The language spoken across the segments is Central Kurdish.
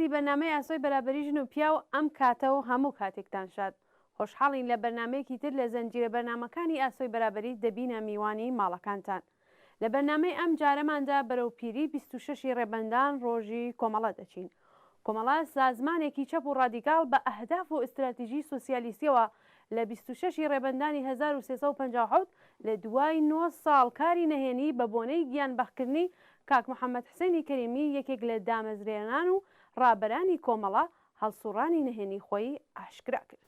بەڕێزی بەرنامەی ئاسۆی بەرابەری ژن و پیا و ئەم کاتەوە هەموو کاتێکتان شاد خۆشحاڵین لە بەرنمەیەکی تر لە زەنجیرە بەرنمەکانی ئاسۆی بەرابەری دەبینە میوانی ماڵەکانتان لە بەرنمەی ئەم جارەماندا بەرەو پیری 26 ڕێبەندان ڕۆژی کۆمەڵە دەچین. کۆمەڵە سازمانێکی چەپ و ڕادیکاڵ بە ئەهداف و ئستراتیژی سوسیالیستیەوە لە 26 ڕێبەندانی 1357 لە دوای 9 ساڵ کاری نەهێنی بە بۆنەی گیانبەخکردنی کاک محەممەد حسێنی کەریمی یەکێک لە دامەزرێنان و ڕابەرانی کۆمەڵە هەڵسوڕانی نەهێنی خۆی ئاشکرا کرد.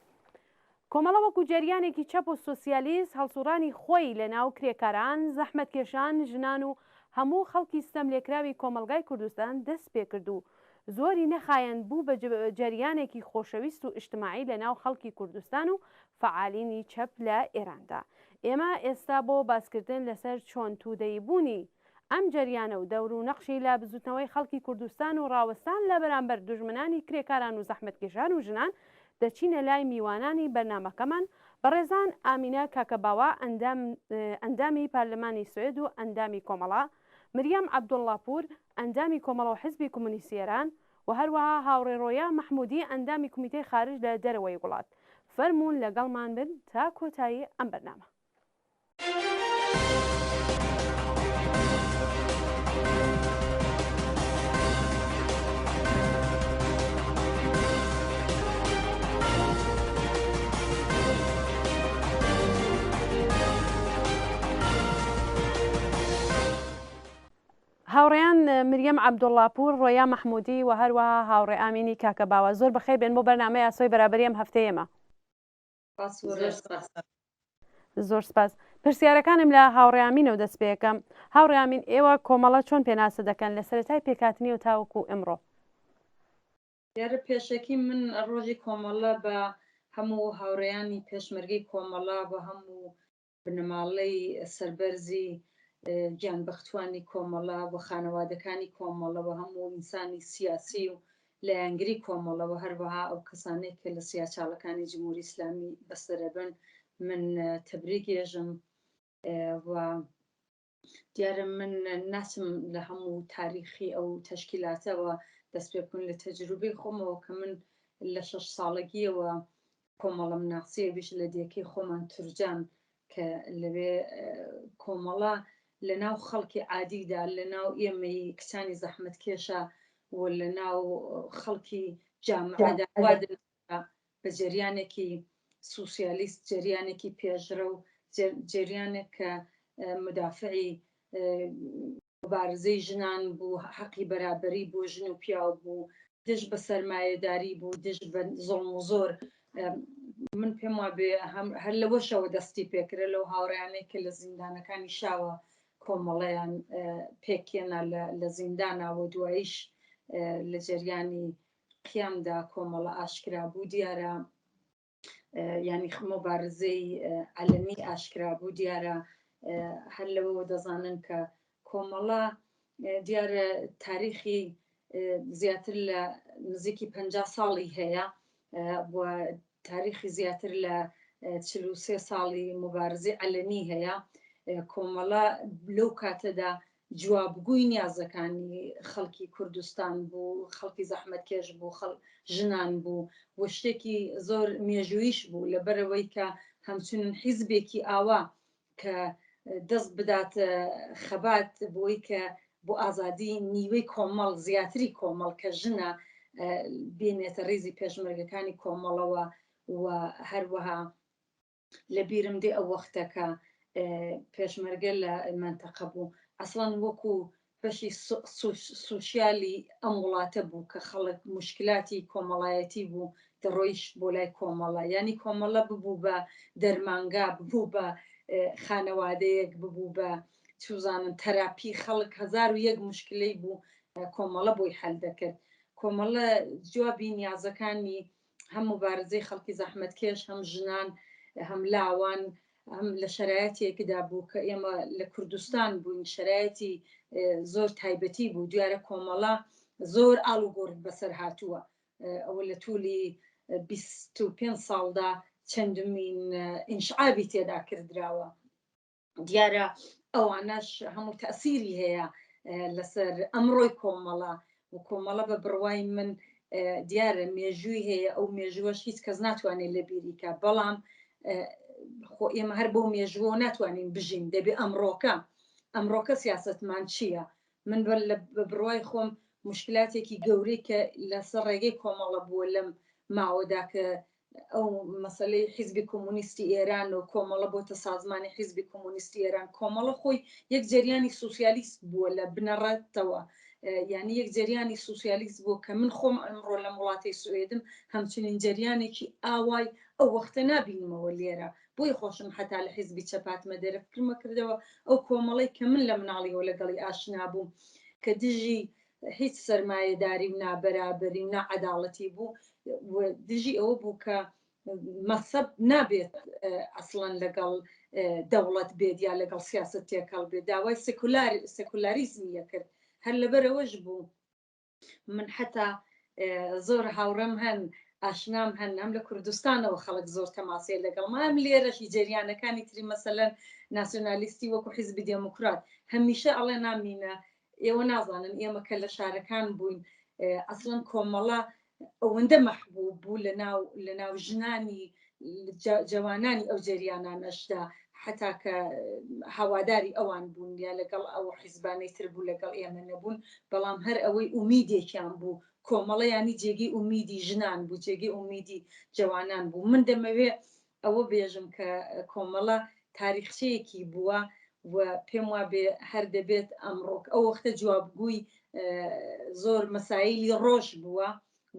کۆمەڵە وەکو جریانێکی چەپ و سۆسیالیست هەڵسوڕانی خۆی لە ناو کرێکاران، زەحمەتکێشان، ژنان و هەموو خەڵکی ستەملێکراوی کۆمەلگای کوردستان دەست پێ کرد و زۆری نەخایەن بوو بە جریانێکی خۆشەویست و ئیجتماعی لە ناو خەڵکی کوردستان و فعالینی چەپ لە ئێراندا. ئێمە ئێستا بۆ باسکردن لەسەر چۆن توودەی بوونی ئەم جریانە و دەور و نەخشی لا بزوتنەوەی خەڵکی کوردستان و ڕاوەستان لە بەرامبەر دوژمنانی کرێکاران و زەحمەتکێشان و ژنان دەچینە لای میوانانی بەرنمەکەمان بەڕێزان ئامینە کاکەباوە ئەندامی پارلەمانی سوێد و ئەندامی کۆمەڵە، مریەم عەبدوڵڵاپور ئەندامی کۆمەڵە و حیزبی کۆمونیستی ئێران و هەروەها هاوڕێ ڕۆیا مەحموودی ئەندامی کومیتەی خارج لە دەرەوەی وڵات. فەرموون لەگەڵمان بن تا کۆتایی ئەم بەرنامە. هاوڕێیان مریەم عەبدوڵڵاپور، ڕۆیا مەحموودی و هەروەها هاوڕێ ئامینی کاکەباوە، زۆر بەخێر بێن بۆ بەرنامەی ئاسۆی بەرابەری ئەم هەفتەیەمە. زۆر سپاس. پرسیارەکانم لە هاوڕێ ئامینەوە دەست پێ یەکەم. هاوڕێ ئامین، ئێوە کۆمەڵە چۆن پێناسە دەکەن لە سەرەتای پێکهاتنی و تاوەکو ئەمڕۆ؟ دیارە پێشەکی من ڕۆژی کۆمەڵە بە هەموو هاوڕێیانی پێشمەرگەی کۆمەڵە بە هەموو بنەماڵەی سەربەرزی گیانبەختوانی کۆمەڵە بە خانەوادەکانی کۆمەڵە بە هەموو ئینسانی سیاسی و لایەنگری کۆمەڵەوە هەروەها ئەو کەسانەی کە لە سیاچاڵەکانی جمهوری ئیسلامی بەسەرەبن من تەبریکێژم و دیارە من ناچم لە هەموو تاریخی ئەو تەشکیلاتەوە دەست پێ بکەم لە تەجروبەی خۆمەوە کە من لە 6 ساڵگیەوە کۆمەڵە مناقسەیە بیش لە دیەکەی خۆمان تورجان کە لەوێ کۆمەڵە لە ناو خەڵکی عادیدا لە ناو ئێمەی کچانی زەحمەتکێشە و لە ناو خەڵکی جامعەدا بە جریانێکی سوسیالیست، جریانێکی پێشرە و جریانێک کە مدافعی مبارزەی ژنان بوو، حەقی بەرابەری بۆ ژن و پیاو بوو، دژ بە سەرمایەداری بوو، دژ بە زۆڵم و زۆر. من پێم وابێ هەر لەوەشەوە دەستی پێکرە لەو هاوڕێیانەی کە لە زیندانەکانی شاوە کۆمەڵەیان پێکێنا لە زیندانەوە دواییش لە جریانی قیامدا کۆمەڵە ئاشکرا بوو. دیارە ینی مبارزەی عەلەمی ئاشکرا بوو. دیارە هەر لەوەوە دەزانن کە کۆمەڵە دیارە تاریخی زیاتر لە نزیکی 50 ساڵی هەیە و تاریخی زیاتر لە 43 ساڵی مبارزەی عەلەمی هەیە. کۆمەڵە لەو کاتەدا جوابگووی نیازەکانی خەڵکی کوردستان بوو، خەڵکی زەحمەتکێش بوو، ژنان بوو و شتێکی زۆر مێژوویش بوو لەبەرەوەی کە هەمچنین حیزبێکی ئاوا کە دەست بداتە خەبات بۆی کە بۆ ئازادی نیوەی کۆمەڵ زیاتری کۆمەڵ کە ژنە بێنێتە ڕێزی پێشمەرگەکانی کۆمەڵەوە و هەروەها لە بیرم دێ ئەو وەختەکە پێشمەرگە لە منتەقە بوو ئەسڵەن وەکو بەشی سوسیالی ئەم وڵاتە بوو کە خەڵک مشکلاتی کۆمەڵایەتی بوو دەڕۆیش بۆ لای کۆمەڵە، ینی کۆمەڵە ببوو بە دەرمانگا، ببوو بە خانەوادەیەک، ببوو بە چوزانن تەراپی خەڵک 1001 مشکلەی بوو کۆمەڵە بۆی حەل دەکرد. کۆمەڵە جوابی نیازەکانی هەم مبارزەی خەڵکی زەحمەتکێش، هەم ژنان، هەم لاوان، هەم لە شەرایەتێکدا بوو کە ئێمە لە کوردستان بووین، شەرایەتی زۆر تایبەتی بوو. دیارە کۆمەڵە زۆر ئاڵ و گۆڕ بەسەر هاتووە. ئەوە لە توولی 25 ساڵدا چەندمین ئینشعابی تێدا کردراوە. دیارە ئەوانەش هەموو تەسیری هەیە لەسەر ئەمڕۆی کۆمەڵە و کۆمەڵە بە بڕوای من دیارە مێژووی هەیە ئەو مێژووەش هیچ کەس ناتوانێت لە بیریکە بەڵام خۆ ئێمە هەر بۆ مێژووە ناتوانین بژین دەبێ ئەمڕۆکە سیاستمان چییە من لە بڕوای خۆم مشکلاتێکی گەورەی کە لەسەر ڕێگەی کۆمەڵە بووە لەم ماوەدا کە ئەو مەسلەی حیزبی کۆمونیستی ئێران و کۆمەڵە بۆتە سازمانی حیزبی کۆمونیستی ئێران کۆمەڵە خۆی یەک جریانی سوسیالیست بووە لە بنەڕەتەوە یعنی یەک جریانی سوسیالیست بوو کە من خۆم ئەمڕۆ لە وڵاتی سوێدم همچنین جریانێکی ئاوای ئەو وەختە نبینمەوە لێرە بۆی خۆشم حتا لە حیزبی چەپاتمە دەرەفکرمە کردەوە ئەو کۆمەڵی کە من لە مناڵیەوە لەگەڵی ئاشنا بووم کە دژی هیچ سەرمایهداری و نابەرابەری و نەعەداڵەتی بوو دژی ئەوە بوو کە مەسەب نابێت ئەسڵەن لەگەڵ دەوڵەت بێت یا لەگەڵ سیاست تێکەڵ بێت داوای سێکولاریزمیە کرد هەر لەبەرەوەش بوو من حتا زۆر هاوڕەم هەن ئاشنام هەن ئەم لە کوردستانەوە خەڵک زۆر تەماسێ لەگەڵ ئەم لێرەشی جریانەکانی تری مەسەلەن ناسیۆنالیستی وەکو حیزبی دموکرات هەمیشە ئەڵێ نامینە ئێوە نازانن ئێمە کە لە شارەکان بووین ئەسڵەن کۆمەڵە ئەوەندە مەحبوب بوو لە ناو ژنانی جوانانی ئەو جریانانەشدا حتا کە هەواداری ئەوان بوون یا لەگەڵ ئەو حیزبانەی تر بوو لەگەڵ ئێمە نەبوون بەڵام هەر ئەوەی ئومیدێکیان بوو کۆمەڵە ینی جێگەی ئومیدی ژنان بوو جێگەی ئومیدی جوانان بوو من دەمەوێ ئەوە بێژم کە کۆمەڵە تاریخچەیەکی بووە و پێم وا بێ هەر دەبێت ئەمڕۆک ئەو وەختە جوابگووی زۆر مەسایلی ڕۆژ بووە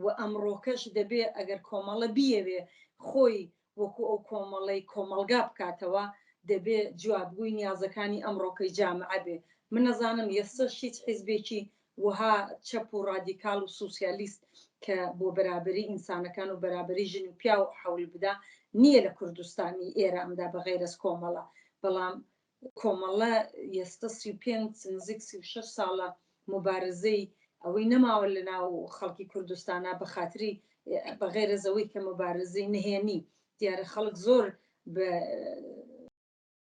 و ئەمڕۆکەش دەبێ ئەگەر کۆمەڵە بیەوێ خۆی وەکو ئەو کۆمەڵەی کۆمەلگا بکاتەوە دەبێ جوابگووی نیازەکانی ئەمڕۆکەی جامعە بێ من نەزانم ئێستش هیچ حیزبێکی وها چەپ و ڕادیکال و سوسیالیست کە بۆ بەرابری ئینسانەکان و بەرابری ژن و پیا و حەول بدا نییە لە کوردستانی ئێراندا بەغێرەس کۆمەڵە بەڵام کۆمەڵە ئێستا 35 نزیک 36 ساڵە مبارزەی ئەوەی نەماوە لە ناو خەڵکی کوردستانە بە خااتری بەغێرە زەوەی کە مبارزەی نهێنی دیارە خەڵک زۆر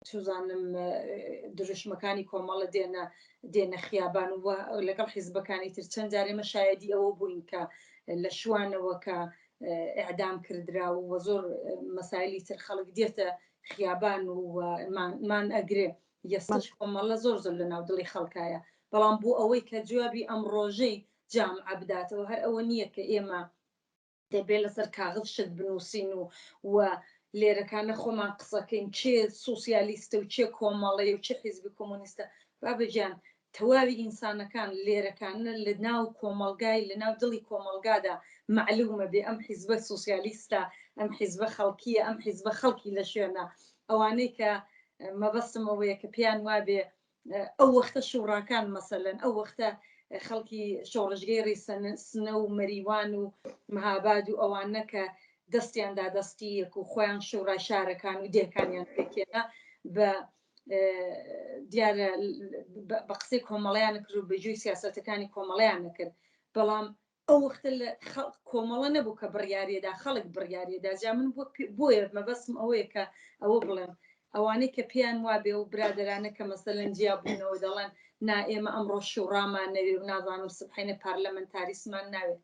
توزانم دروشمەکانی کۆمەڵە دێنە خیابان و لەگەڵ حیزبەکانی تر چەند جارێمە شایدی ئەوە بووین کە لە شوانەوە کە ئەعدام کردرا و زۆر مەسایلی تر خەڵک دێتە خیابان و مان ئەگرێ یەستش کۆمەڵە زۆر لە ناو دڵی خەڵکایە بەڵام بوو ئەوەی کە جوابی ئەم ڕۆژەی جامعە بداتەوە هەر ئەوە نییە کە ئێمە دەبێت لەسەر کاغذ شت بنووسین و لێرەکانە خۆمان قسەکەین چێ سوسیالیستە و چێ کۆمەڵی و چه حیزبی کۆمونیستە بابەجان تەواوی ئینسانەکان لێرەکانە لە ناو کۆمەلگای لە ناو دڵی کۆمەلگادا معلومە بێ ئەم حیزبە سوسیالیستە ئەم حیزبە خەڵکیە ئەم حیزبە خەڵکی لە شوێنە ئەوانەی کە مەبەستمەوەیە کە پیان وابێ ئەو وەختە شوڕاکان مەسەلەن ئەو وەختە خەڵکی شۆڕژگەی ڕێسنە و مەریوان و مەهاباد و ئەوانە کە دەستیاندا دەستی یەک و خۆیان شوڕای شارەکان و دێکانیان پێکێنا بە دیارە بە قسەی کۆمەڵیان کرد و بەجووی سیاسەتەکانی کۆمەڵیان نەکرد بەڵام ئەو وەختە کۆمەڵە نەبوو کە بڕیارێدا خەڵک بڕیارێدا جا من بۆیە مەبەستم ئەوەیە کە ئەوە بڵێم ئەوانەی کە پێیان وابێ و برادرانە کە مەسەلەن جیابوونەوە دەڵێن نا ئێمە ئەمڕۆ شوڕامان نەوێ و نازانم سبحینە پارلەمەنتاریسمان ناوێ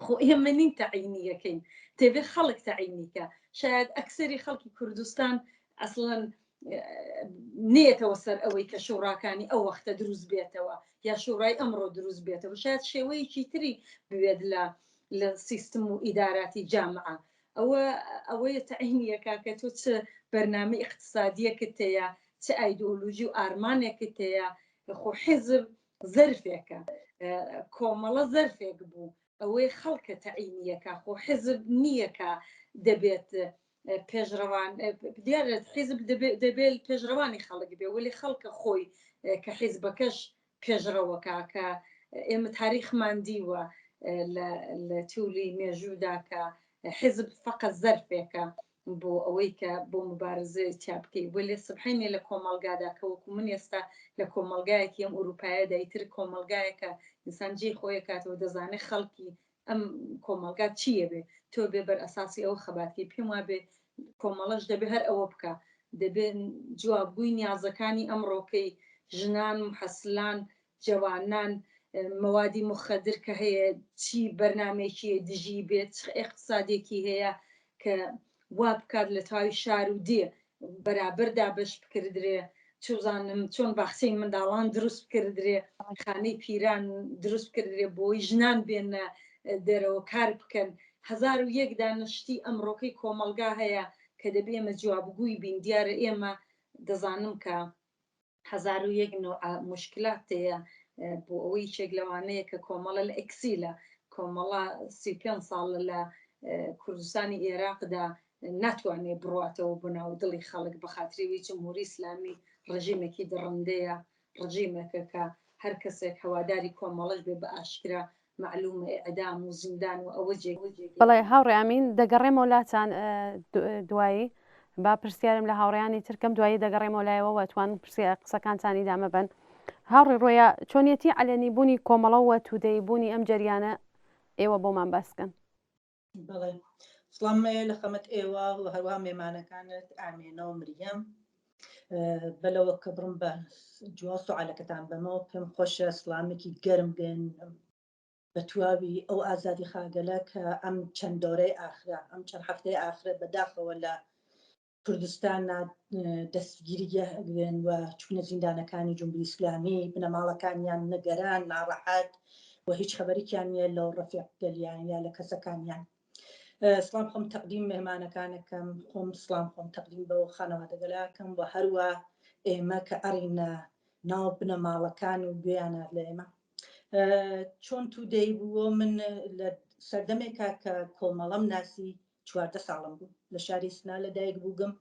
خۆ ئێمە نین تەعینیەکەین تێبێ خەڵک تەعینیکە شاید ئەکسەری خەڵکی کوردستان ئەسڵەن نێتەوە سەر ئەوەی کە شوڕاکانی ئەو وەختە دروست بێتەوە یا شوڕای ئەمڕۆ دروست بێتەوە شاید شێوەیەکی تری بوێت لە سیستم و ئیداراتی جامعە ئەوەیە تەعینیەکە کە تۆ چ بەرنامەی اقتصادیەکت هەیە چه ئایدۆلۆژی و ئارمانێکت هەیە خۆ حیزب زەرفێکە کۆمەڵە زەرفێک بوو ئەوەی خەڵکە تەعینیەکە خۆ حیزب نییەکە دەبێت پێشڕەوان دیارە حیزب دەبێت پێشڕەوانی خەڵک بێ ولی خەڵکە خۆی کە حیزبەکەش پێشڕەوەکە کە ئێمە تاریخمان دیوە لە توولی مێژوودا کە حیزب فقط زەرفێکە بۆ ئەوەی کە بۆ مبارزە چاپکەی ولی سبحینێ لە کۆمەلگادا کە وەکو من ئێستا لە کۆمەلگایەکی ئەم ئوروپایە دایتر کۆمەلگایەکە ئینسان جێ خۆیە کاتەوە دەزانێت خەڵکی ئەم کۆمەلگا چییە بێ تۆ بێ بەر ئەساسی ئەو خەباتی پێم وابێ کۆمەڵەش دەبێ هەر ئەوە بکە دەبێت جوابگووی نیازەکانی ئەمڕۆکەی ژنان محەسلان جوانان مەوادی مخەدر کە هەیە چی بەرنمێکی دژی بێت اقتصادێکی هەیە کە وا بکات لە تاوی شار و دێ بەرابەردا بەش بکردرێ چزانم چۆن باخچەی منداڵان دروست بکردرێ خانەی پیران دروست بکردرێ بۆی ژنان بێنە دەرەوە کار بکەن 1001 دانشتی ئەمڕۆکەی کۆمەلگا هەیە کە دەبێ ئێمە جوابگووی بین دیارە ئێمە دەزانم کە 1001 مشکلات هەیە بۆ ئەوەی چێک لەوانەیە کە کۆمەڵە لە ئەکسیلە کۆمەڵە 35 ساڵ لە کوردستانی عێراقدا ناتوانێت بڕاتەوە بناو دڵی خەڵک بە خااتریوی جمهوری ئیسلامی ڕژیمێکی دڕندەیە ڕژیمێکە کە هەر کەسێک هەواداری کۆمەڵش بێ بە ئاشکرا معلومە ئەدام و زیندان و ئەوە بەڵێ هاوڕێ ئامین دەگەڕێمەوە لاتان دوایی با پرسیارم لە هاوڕێیانی ترکەم دوایی دەگەڕێمەوە لایەوە وەتوان قسەکانتانی دامە بن هاوڕێ ڕۆیە چۆنیەتی علەنی بوونی کۆمەڵەوە توودەی بوونی ئەم جەریانە ئێوە بۆمان باسکەن بەڵێ سڵامەیە لە خەمەت ئێوە و هەروە مێمانەکانت ئامێنە و مریەم بەلەوە کە بڕم بە جووا سوعالەکەتان بەمەوە پێم خۆشە سڵامێکی گەرم بێن بە تواوی ئەو ئازادی خاگەلە کە ئەم چەند دۆرەی ئاخرا ئەم چەند هەفتەی ئاخرە بەداخەوە لە کوردستان دەستگیریگەن و چونە زیندانەکانی جمهوری ئیسلامی بنەماڵەکانیان نەگەران ناڕەحەت و هیچ خەبەرێکیان نیە لەو ڕەفیقگەلیان یا لە کەسەکانیان سلام خۆم تەقدیم مهمانەکانەکەم خۆم سلام خۆم تەقدیم بە خانەوادەگەلاکەم و هەروە ئێمە کە ئەڕینە ناو بنەماڵەکان و گوێیانە لە ئێمە چۆن توودەی بووە من لە سەردەمێکا کە کۆمەڵەم ناسی 14 ساڵم بوو لە شاری سنا لەدایک بووگم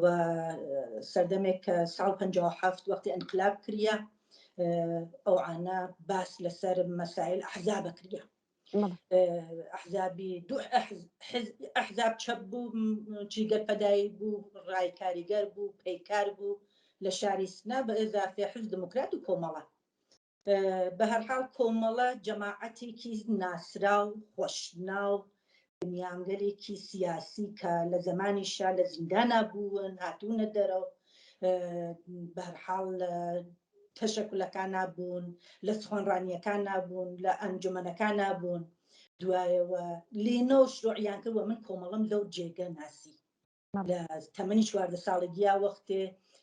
و سەردەمێک کە ساڵ 57 وەختی ئەنقلاب کردە ئەو عانە باس لەسەر مەسائل ئەحزابە کردە ئەحزابی دوو ئەحزاب چەپ بوو جیگەر پەدایی بوو ڕای کاریگەر بوو پەیکار بوو لە شاری سنا بە ئێزافێ حزب دموکرات و کۆمەڵە بە هەرحاڵ کۆمەڵە جەماعەتێکی ناسراو خۆشناو بنیانگەلێکی سیاسی کە لە زمانی شا لە زیندانە بوون هاتوونە دەرەوە بە هەرحاڵ تەشەکلەکان نابوون لە سخۆنڕانیەکان نابوون لە ئەنجومەنەکان نابوون دوایەوە لێنەوە شروعیان کردوە من کۆمەڵم لەو جێگە ناسی لە تەمەنی 14 ساڵگییا وەختێ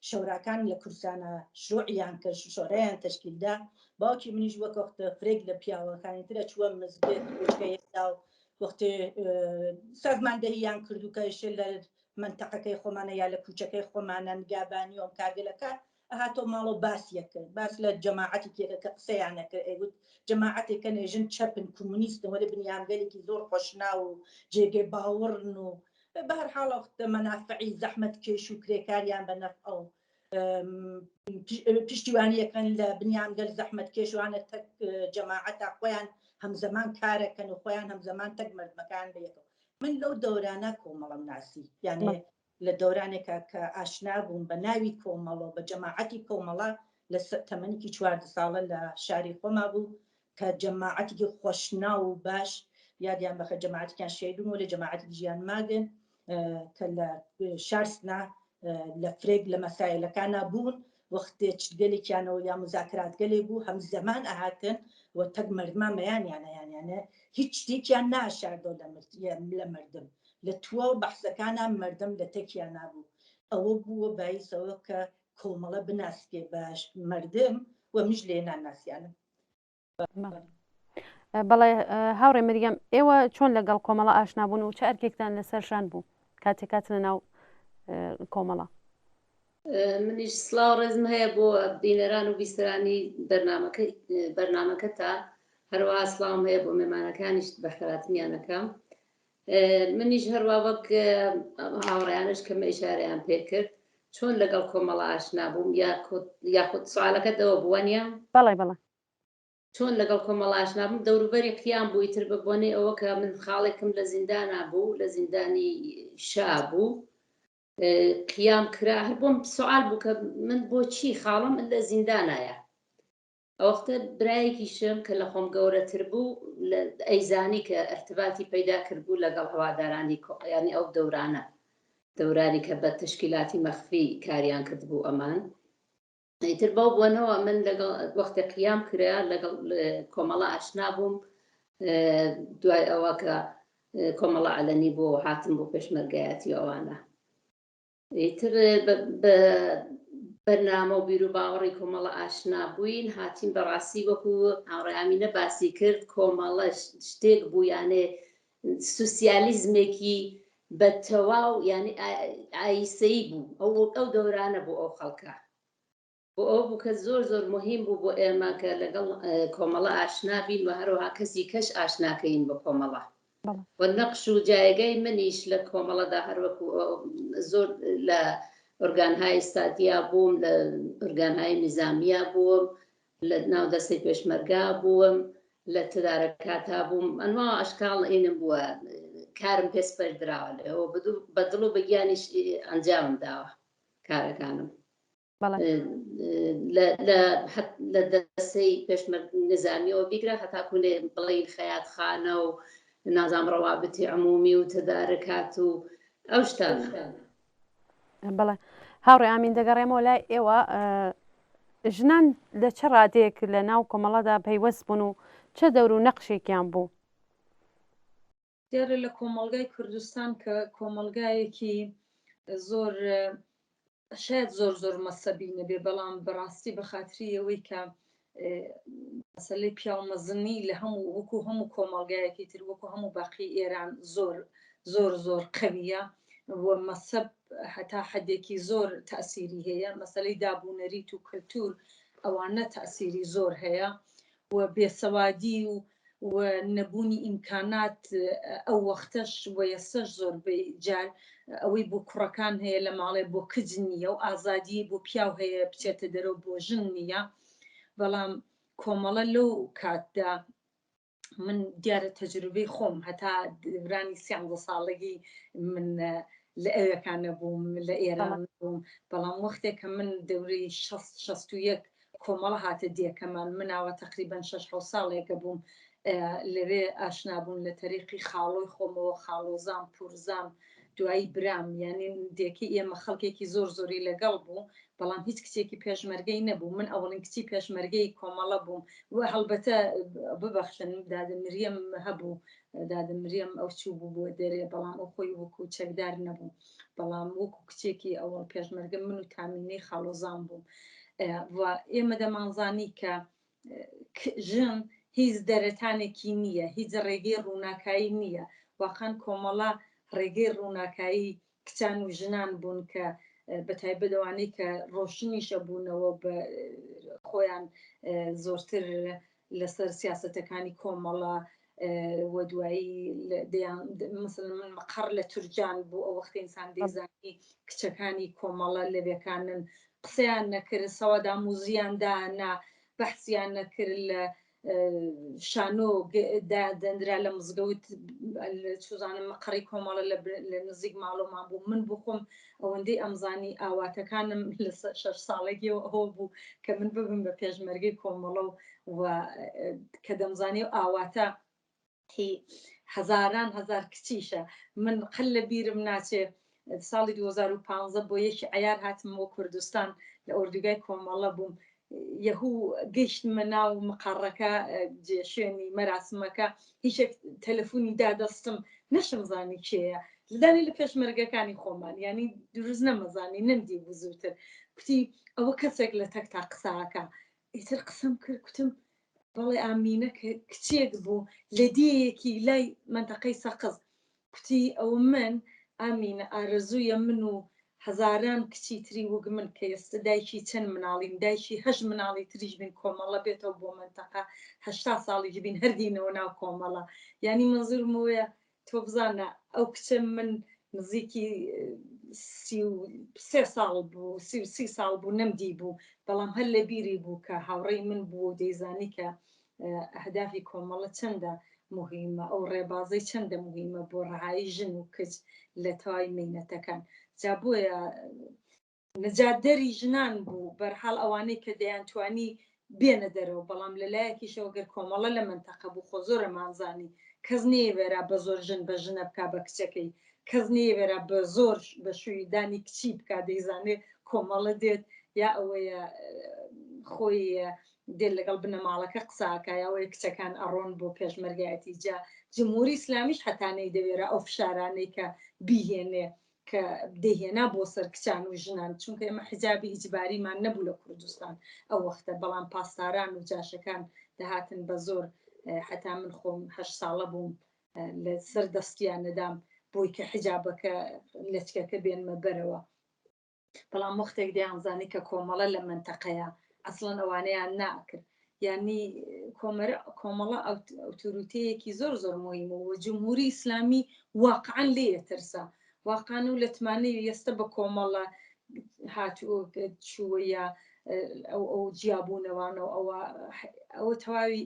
شەوراکان لە کوردستانە شروعیان کرد شۆرەیان تەشکیلدا باوکی منیش وەک وەختە فرێک لە پیاوەکانی ترە چووە مزگەوت کوچکەیەکدا و وەختێ سازماندەهیان کردو کە ئێشێ لە منتەقەکەی خۆمانە یا لە کوچەکەی خۆمانە نیگابانی و کارگەلەکە هاتۆ ماڵۆ باسیەکرد باس لە جەماعەتی کێکە کە قسەیانەکرد ئەیگوت جەماعەتێکە نێژن چەپن کۆمونیستەوە لە بنیانگەلێکی زۆر خۆشنا و جێگەی باوەڕن و بە هەر حاڵ وەختە مەنافعی زەحمەت کێش و کرێکاریان بە نەفع و پشتیوانیەکەن لە بنیانگەل زەحمەت کێشوانە تەک جەماعەتە خۆیان هەمزەمان کارەکەن و خۆیان هەمزەمان تەک مردمەکان بەیەکەوە من لەو دەورانە کۆمەڵم ناسی یعنی لە دەورانێکە کە ئاشنا بووم بە ناوی کۆمەڵەوە بە جەماعەتی کۆمەڵە لە تەمەنێکی 14 ساڵە لە شاری خۆما بوو کە جەماعەتێکی خۆشنا و باش یادیان بەخە جەماعەتیان شێدون و لە جەماعەتی ژیان ماگن کە لە شارسنا لە فرێک لە مەسایلەکانە بوون وەختێ چگەلێکیانەوە یا مزاکراتگەلێ بوو هەم زەمان ئاهاتن و تەک مردمان مەیانیانە هیچ شتێکیان ناشاردۆ لە مردم لە تووە و بەحسەکانە مردم لە تەکیان نابوو ئەوە بووە باعیسەوە کە کۆمەڵە بناسکێ باش مردم و میش لێنان ناسیانم بەڵێ هاوڕێ مریەم ئێوە چۆن لەگەڵ کۆمەڵە ئاشنابوون و چه ئەرکێکتان لەسەرشان بوو کاتێکاتنە ناو کۆمەڵە منیش سڵاو ڕێزم هەیە بۆ بینەران و بیسترانی بەرنامەکە تا هەروە سڵاوم هەیە بۆ مێمانەکانیش بە خەراتمیانەکەم منیش هەروە وەک هاوڕێیانش کەمە ئیشارەیان پێ کرد چۆن لەگەڵ کۆمەڵە ئاشنا بووم یاخود سوالەکەتەوە بووەنیە بەڵێ چۆن لەگەڵ کۆمەڵە ئاشنا بووم دەوروبەری قیام بوو ئیتر بە بۆنەی ئەوە کە من خاڵێکم لە زیندانە بوو لە زیندانی شا بوو قیام کرا هەر بۆم سوال بوو کە من بۆچی خاڵم لە زیندانایە ئەوەختە برایەکیشم کە لە خۆم گەورەتر بوو ئەیزانی کە ئەرتباتی پەیدا کردبوو لەگەڵ هەوادارانی یانی ئەو دەورانی کە بە تشکیلاتی مەخفی کاریان کردبوو ئەمان ئیتر بەو بوونەوە من لەگەڵ وەختە قیام کرا لەگەڵ کۆمەڵە ئاشنا بووم دوای ئەوە کە کۆمەڵە عەلەنی بۆ هاتم بۆ پێشمەرگایەتی ئەوانە ئیتر بەرنامە و بیر و باوەڕی کۆمەڵە ئاشنا بووین هاتین بەڕاستی وەکو هاوڕێیامینە باسی کرد کۆمەڵە شتێک بوو یانێ سوسیالیزمێکی بە تەواو یعنی ئایسەیی بوو ئەو دەورانە بوو ئەو خەڵکە بۆ ئەو بوو کە زۆر زۆر مهم بوو بۆ ئێمە کە لەگەڵ کۆمەڵە ئاشنا بین و هەروەها کەسی کەش ئاشناکەین بە کۆمەڵە و نەقش و جایگەی منیش لە کۆمەڵەدا هەروەکو زۆر لە ئۆرگانهای ئێستادیا بووم لە ئۆرگانهای نظامیە بووم لە ناو دەستەی پێشمەرگا بووم لە تدارەکاتا بووم ئەنواع ئەشکاڵ ئینم بووە کارم پێسپەردراوە لەوە بە دڵ و بەگیانیش ئەنجامم داوە کارەکانم لە دەستەی نظامیەوە بیگرە هەتاکوێ بڵین خەیاتخانە و نازام ڕەوابتی عمومی و تدارکات و ئەو شتان بەڵێ هاوڕێ ئامین دەگەڕێمەوە لای ئێوە ژنان لە چه ڕادەیەک لە ناو کۆمەڵەدا پەیوەست بوون و چه دەور و نەقشێکیان بوو دیارە لە کۆمەلگای کوردستان کە کۆمەلگایەکی زۆر شاید زۆر مەسەبی نەبێ بەڵام بەڕاستی بە خاتری ئەوەی کە مەسەلەی پیاومەزنی لە هەموو وەکو هەموو کۆمەلگایەکی تر وەکو هەموو باقی ئێران زۆر قەویە و مەسەب هەتا حەدێکی زۆر تەئسیری هەیە مەسەلەی دابوونەریت و کەلتور ئەوانە تەئسیری زۆر هەیە و بێسەوادی و نەبوونی ئیمکانات ئەو وەختەش و ئێستەش زۆربەی جار ئەوەی بۆ کوڕەکان هەیە لە ماڵێ بۆ کچ نییە و ئازادی بۆ پیاو هەیە بچێتە دەرەوە بۆ ژن نییە بەڵام کۆمەڵە لەو کاتدا من دیارە تەجروبەی خۆم هەتا دورانی 30 ساڵگی من لە ئەوەکانە بووم لە ئێران بووم بەڵام وەختێک کە من دەورەی 61 کۆمەڵە هاتە دیەکەمان مناوە تقریبا 6 ساڵێکە بووم لەوێ ئاشنا بوون لە تەریقی خاڵۆی خۆمەوە خاڵۆزام پورزام دوایی برام یعنی دیەکەی ئێمە خەڵکێکی زۆری لەگەڵ بوو بەڵام هیچ کچێکی پێشمەرگەی نەبوو من ئەوڵین کچی پێشمەرگەی کۆمەڵە بووم و هەڵبەتە ببەخشن دادمریم هەبوو دادمریم ئەو چوو بوو بۆ دەرێ بەڵام ئەو خۆی وەکو چەکدار نەبوو بەڵام وەکو کچێکی ئەوە پێشمەرگە من و تامینەی خاڵۆزان بووم و ئێمە دەمانزانی کە ژن هیچ دەرەتانێکی نییە هیچ ڕێگەی ڕووناکایی نییە واقعاً کۆمەڵە ڕێگەی ڕووناکایی کچان و ژنان بوون کە بە تایبەتەوانەی کە ڕۆشنیشە بوونەوە بە خۆیان زۆرتر لەسەر سیاسەتەکانی کۆمەڵە و دوایی مثل من مەقڕ لە تورجان بوو ئەو وەختی ئینسان دەیزانی کچەکانی کۆمەڵە لەوێکانن قسەیان نەکرد سەوەدا موزیان دانا بەحسیان نەکرد لە شانۆ دەندرا لە مزگەوت سوزانم مەقڕی کۆمەڵە لە نزیک ماڵۆمان بوو من بخۆم ئەوەندەی ئەمزانی ئاواتەکانم لە 6 ساڵێکیەوە ئەوە بوو کە من ببم بە پێشمەرگەی کۆمەڵە و کە دەمزانی و ئاواتە هەزاران هەزار کچیشە من قەل لە بیرم ناچێ ساڵی 2015 بۆ یەکی عەیار هاتمەوە کوردستان لە ئۆردوگای کۆمەڵە بووم یەهوو گەیشتمە ناو مقڕەکە شوێنی مەراسمەکە هیچێک تەلەفۆنی دادەستم نەشم زانی کێیە لەدانی لە پێشمەرگەکانی خۆمان ینی دروست نەمەزانی نەمدی بوو زووتر کوتی ئەوە کەسێک لە تەک تا قساکە ئیتر قسەم کرد کوتم بەڵێ ئامینە کە کچێک بوو لە دیەیەکی لای منتەقەی سەقز کوتی ئەوە من ئامینە ئارەزوویە من و هەزاران کچی تری وەک من کە ئێستا دایکی چەند مناڵین دایکی 8 مناڵی تریش بین کۆمەڵە بێتەوە بۆ منتەقە 80 ساڵی بین هەردینەوە ناو کۆمەڵە ینی منزورمەوەیە تۆ بزانە ئەو کچە من نزیکی 33 ساڵ بوو 30 ساڵ بوو نەمدی بوو بەڵام هەر لە بیری بوو کە هاوڕێی من بوو دەیزانی کە ئەهدافی کۆمەڵە چەندە مهمە ئەو ڕێبازەی چەندە مهمە بۆ ڕەهایی ژن و کچ لە تەواوی مینەتەکان جا بۆیە نەجاتدەری ژنان بوو بەرحاڵ ئەوانەی کە دەیانتوانی بێنە دەرەوە بەڵام لەلایەکیشەوە گەر کۆمەڵە لە منتەقە بوو خۆ زۆرە مانزانی کەس نێوێرا بە زۆر ژن بە ژنە بکا بە کچەکەی کەس نێوێرا بە زۆر بە شووی دانی کچی بکا دەیزانێ کۆمەڵە دێت یا ئەوەیە خۆی دێ لەگەڵ بنەماڵەکە قساکە یاوەیە کچەکان ئەڕۆن بۆ پێشمەرگایەتی جا جمهوری ئیسلامیش هەتانەی دەوێرە ئەو فشارانەی کە بیهێنێ کە دەهێنا بۆ سەر کچان و ژنان چونکە ئێمە حجابی ئیجباریمان نەبوو لە کوردستان ئەو وەختە بەڵام پاسداران و جاشەکان دەهاتن بە زۆر حتا من خۆم 8 ساڵە بووم لە سەر دەستیان نەدام بۆی کە حجابەکە لەچکەکە بێنمە بەرەوە بەڵام وەختێک دەیانزانی کە کۆمەڵە لە منتەقەیە ئەسڵەن ئەوانەیان ناکرد یعنی کۆمەڵە ئۆتۆریتەیەکی زۆر زۆر مهمە و جمهوری ئیسلامی واقعا لێیە ترسا واقعا و لەتمانەی ئێستا بە کۆمەڵە هاتووە چووەیە ئەو جیابوونەوانەوە ئەوە تەواوی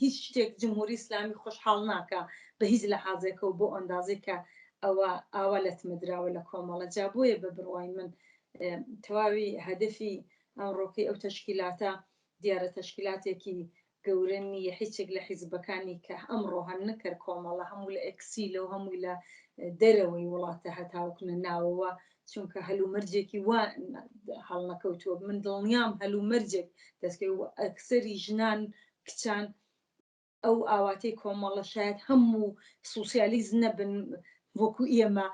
هیچ شتێک جمهوری ئیسلامی خۆشحاڵ ناکە بە هیچ لە حازێکە و بۆ ئەندازێک کە ئەوە ئاوا لەتمەدراوە لە کۆمەڵە جا بۆیە بە بڕوای من تەواوی هەدەفی ئەمڕۆکەی ئەو تەشکیلاتە دیارە تەشکیلاتێکی گەورە نیە هیچێک لە حیزبەکانی کە ئەمڕۆ هەن نەکرد کۆمەڵە هەموو لە ئەکسیل و هەمووی لە دەرەوەی وڵاتە هەتاوکنە ناوەوە چونکە هەلومەرجێکی وا هەڵنەکەوتووە من دڵنیام هەلومەرجێک دەستکەوت و ئەکسەری ژنان کچان ئەو ئاواتەی کۆمەڵە شاید هەموو سوسیالیزم نەبن وەکو ئێمە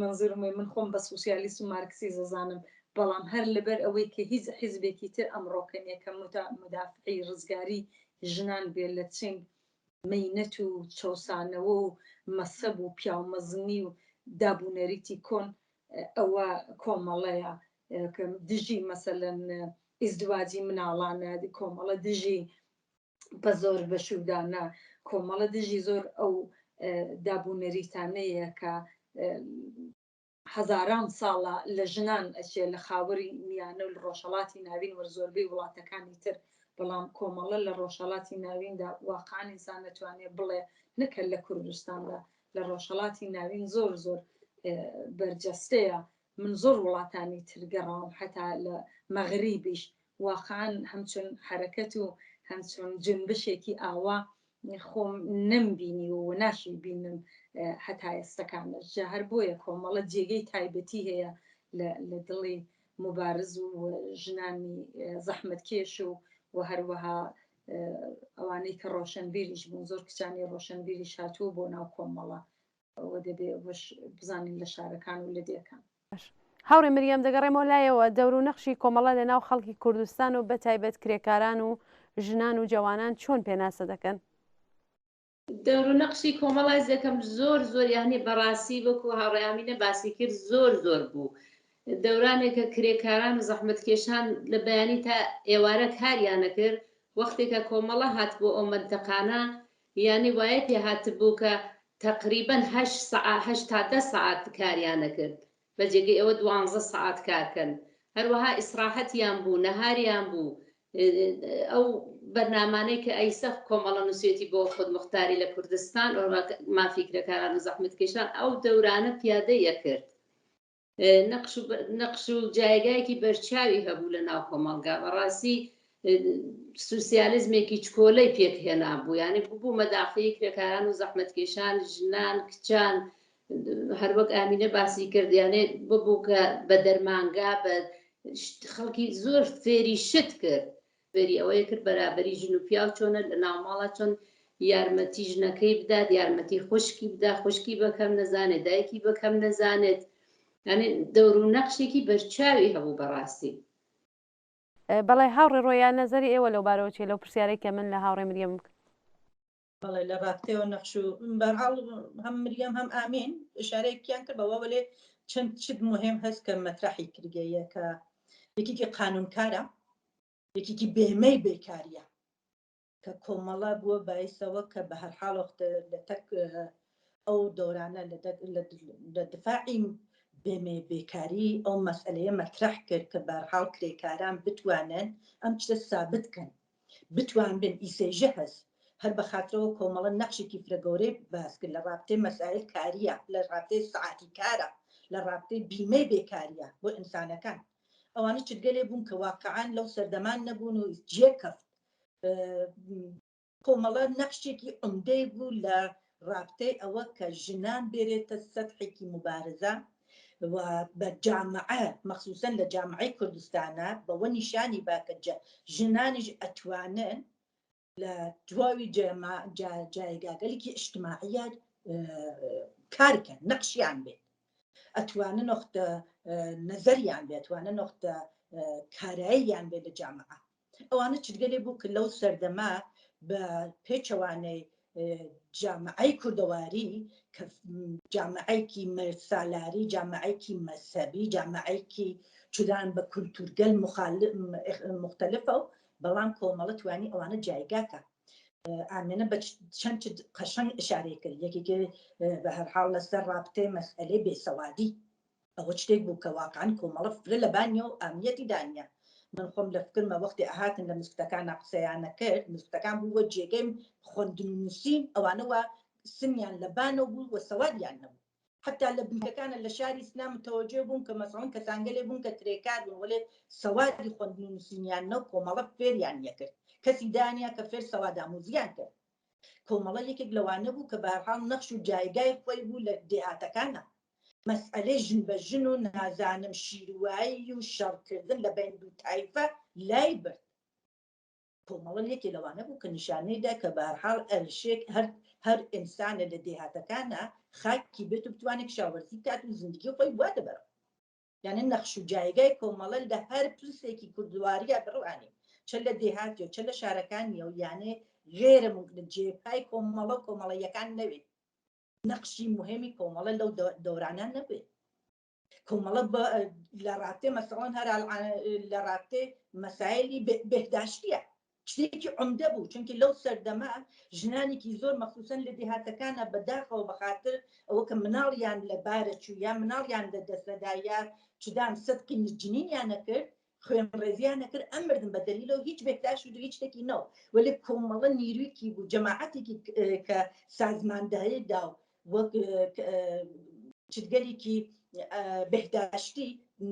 منزورمەی من خۆم بە سوسیالیست و مارکسی زەزانم بەڵام هەر لەبەر ئەوەی کە هیچ حیزبێکی تر ئەمڕۆکەنیە کە مدافعی ڕزگاری ژنان بێ لە چنگ مەینەت و چۆسانەوە و مەسەب و پیاومەزنی و دابوونەریتی کۆن ئەوە کۆمەڵەیە دژی مەسەلەن ئیزدواجی مناڵانە کۆمەڵە دژی بە زۆر بەشودانە کۆمەڵە دژی زۆر ئەو دابوونەریتانەیە کە هەزاران ساڵە لە ژنان ئەچێ لە خاوەری میانە و لە ڕۆژهەڵاتی ناوین وە زۆربەی وڵاتەکانی تر بەڵام کۆمەڵە لە ڕۆژهەڵاتی ناویندا واقعان ئینسان نەتوانێت بڵێ نەکە لە کوردستاندا لە ڕۆژهەڵاتی ناوین زۆر زۆر بەرجەستەیە من زۆر وڵاتانی ترگەڕام حتا لە مەغریبیش واقعان هەمچون حرەکەت و هەمچون جنبشێکی ئاوا خۆم نەمبینی و ناشی بینم هەتا ئێستەکانە جا هەر بۆیە کۆمەڵە جێگەی تایبەتی هەیە لە دڵی مبارز و ژنانی زەحمەتکێش و هەروەها ئەوانەی کە ڕۆشنبیریش بوون زۆر کچانی ڕۆشنبیریش هاتووە بۆ ناو کۆمەڵە ئەوە دەبێ بزانین لە شارەکان و لە دێکان هاوڕێ مریەم دەگەڕێمەوە لایەوە دەور و نەخشی کۆمەڵە لە ناو خەڵکی کوردستان و بەتایبەت کرێکاران و ژنان و جوانان چۆن پێناسە دەکەن دەور و نەخشی کۆمەڵای زەکەم زۆر زۆر یانی بەڕاستی وەکو هاوڕێیامینە باسی کرد زۆر زۆر بوو دەورانێکە کرێکاران و زەحمەتکێشان لە بەیانی تا ئێوارە کاریانە کرد وەختێکە کۆمەڵە هات بۆ ئەو منتەقانە یانی وایە پێ هاتبوو کە تقریبەن 8 تا 10 سەعات کاریانە کرد بە جێگەی ئەوە 12 سەعات کارکەن هەروەها ئیسراحەتیان بوو نەهاریان بوو ئەو بەرنامانەی کە ئەیسەف کۆمەڵە نووسێتی بۆ خودمختاری لە کوردستان مافیکرەکاران و زەحمەتکێشان ئەو دەورانە پیادەیە کرد نەقش و جایگایەکی بەرچاوی هەبوو لە ناو کۆمەڵگا بەڕاستی سوسیالیزمێکی چکۆلەی پێکهێنا بوو یانی بوو مەدافعی کرێکاران و زەحمەتکێشان ژنان کچان هەروەک ئامینە باسی کردیانێ ببوو کە بە دەرمانگا بە خەڵکی زۆر فێری شت کرد فێری ئەوەیە کرد بەرابەری ژن و پیاو چۆنە لە ناوماڵە چۆن یارمەتی ژنەکەی بدات یارمەتی خوشکی بدا خوشکی بەکەم نەزانێت دایکی بەکەم نەزانێت یعنی دەور و نەقشێکی بەرچاوی هەبوو بەڕاستی بەڵێ هاوڕێ ڕۆیان نەزەری ئێوە لەو بارەوە چێ لەو پرسیارێک کە من لە هاوڕێ مریەم کرد بەڵێ لە ڕاستەوە نەخش و بەرحاڵ هەم مریەم هەم ئامین ئشارەیەکیان کرد بەوە بڵێ چەند چت مهم هەست کە مەترحی کردگەیە کە یەکێکی قانونکارە یەکێکی بێمەی بێکاریە کە کۆمەڵە بووە باعثەوە کە بە هەر حاڵ لە تەک ئەو دۆرانە لە دفاعی بێمێ بێکاری ئەو مەسئلەیە مەترح کرد کە بەرحاڵ کرێکاران بتوانن ئەم شتە سابتکەن بتوان بن ئیسێژە هەست هەر بە خاطرەوە کۆمەڵە نەخشێکی فرەگەورەی باس کرد لە ڕابطەی مەسائل کاریە لە ڕابطەی سەعاتی کارە لە ڕابطەی بیمەی بێکاریە بۆ ئینسانەکان ئەوانە چگەلێ بوون کە واقعان لەو سەردەمان نەبوون و جێکەفت کۆمەڵە نەخشێکی عومدەی بوو لە ڕابطەی ئەوە کە ژنان بێرێتە سەتحێکی مبارزە بە جامعە مەخصوصەن لە جامعەی کوردستانە بەوە نیشانی باکە ژنانیش ئەتوانن لە دواوی جایگاگەلێکی ئیجتیماعیات کارکەن نەقشیان بێت ئەتوانن نۆختە نەزەریان بێت ئەتوانن نۆختە کاراییان بێت لە جامعە ئەوانە چگەلێ بوو کە لەو سەردەما بە پێچەوانەی جامعەی کوردەواری کە جامعەیەکی سالاری جامعەیەکی مەسەبی جامعەیەکی چدان بە کولتورگەل مختلفە و بەڵام کۆمەڵە توانی ئەوانە جایگاکە ئامێنە بە چەند قەشەنگ ئشارەی کرد یەکێکی بە هەرحاڵ لەسەر ڕابطەی مەسئلەی بێسەوادی ئەوە شتێک بوو کە واقعاً کۆمەڵە فرە لە بانیە و ئامنیەتی دانیە من خۆم لە فکرمە وەختی ئاهاتن لە مزگەوتەکانە قسەیانە کرد مزگەوتەکان بوو وە جێگەی خوێندنووسین ئەوانەوە سمیان لە بانەوە بوو وە سەوادیان نەبوو حتا لە بنکەکانە لە شاری سنام تەوەجێ بوون کە مەسەڵەن کەسانگەلێ بوون کە کرێکار بوون وەلێ سەوادی خوێندنووسینیان نە کۆمەڵە فێریان یەکرد کەسی دانیا کە فێر سەواد ئاموزیان کرد کۆمەڵە یەکێک لەوانە بوو کە بە هەرحاڵ نەخش و جایگای خۆی بوو لە دێهاتەکانە مەسئلەی ژن بە ژن و نازانم شیروایی و شەڕکردن لە بین دوو تایفە لای برد کۆمەڵە یەکێ لەوانە بوو کە نیشانەیدا کە بە هەرحاڵ ئەرشێک هەر ئینسانە لە دێهاتەکانە خاکی بێت و بتوانێت شاوەرزی کات و زیندگی خۆی بواتە بەرەو یعنی نەخش و جایگای کۆمەڵە لە هەر پرسێکی کوردواریە بڕوانی چ لە دێهاتیە چ لە شارەکانیە و یانێ غێرە ممکن جێپای کۆمەڵەیەکان نەوێت نەقشی مهمی کۆمەڵە لەو دەورانان نەبێت کۆمەڵە لە ڕابطەی مەسەڵەن هەر لە ڕابطەی مەسایلی بێهداشتیە شتێکی عومدە بوو چونکە لەو سەردەما ژنانێکی زۆر مەخصوصەن لە دێهاتەکانە بەداخەوە بەخاتر ئەوە کە مناڵیان لە بارە چوو یا مناڵیان لە دەستەدا یا چدان سەدقی نجنینیان نەکرد خوێنڕێزیان نەکرد ئەم مردن بە دەلیلەوە هیچ بێهداشت و هیچ شتێکی نەوە وەلێ کۆمەڵە نیرویکی بوو جەماعەتێکی کە سازماندهەیەدا و وەک چگەلێکی بەهداشتی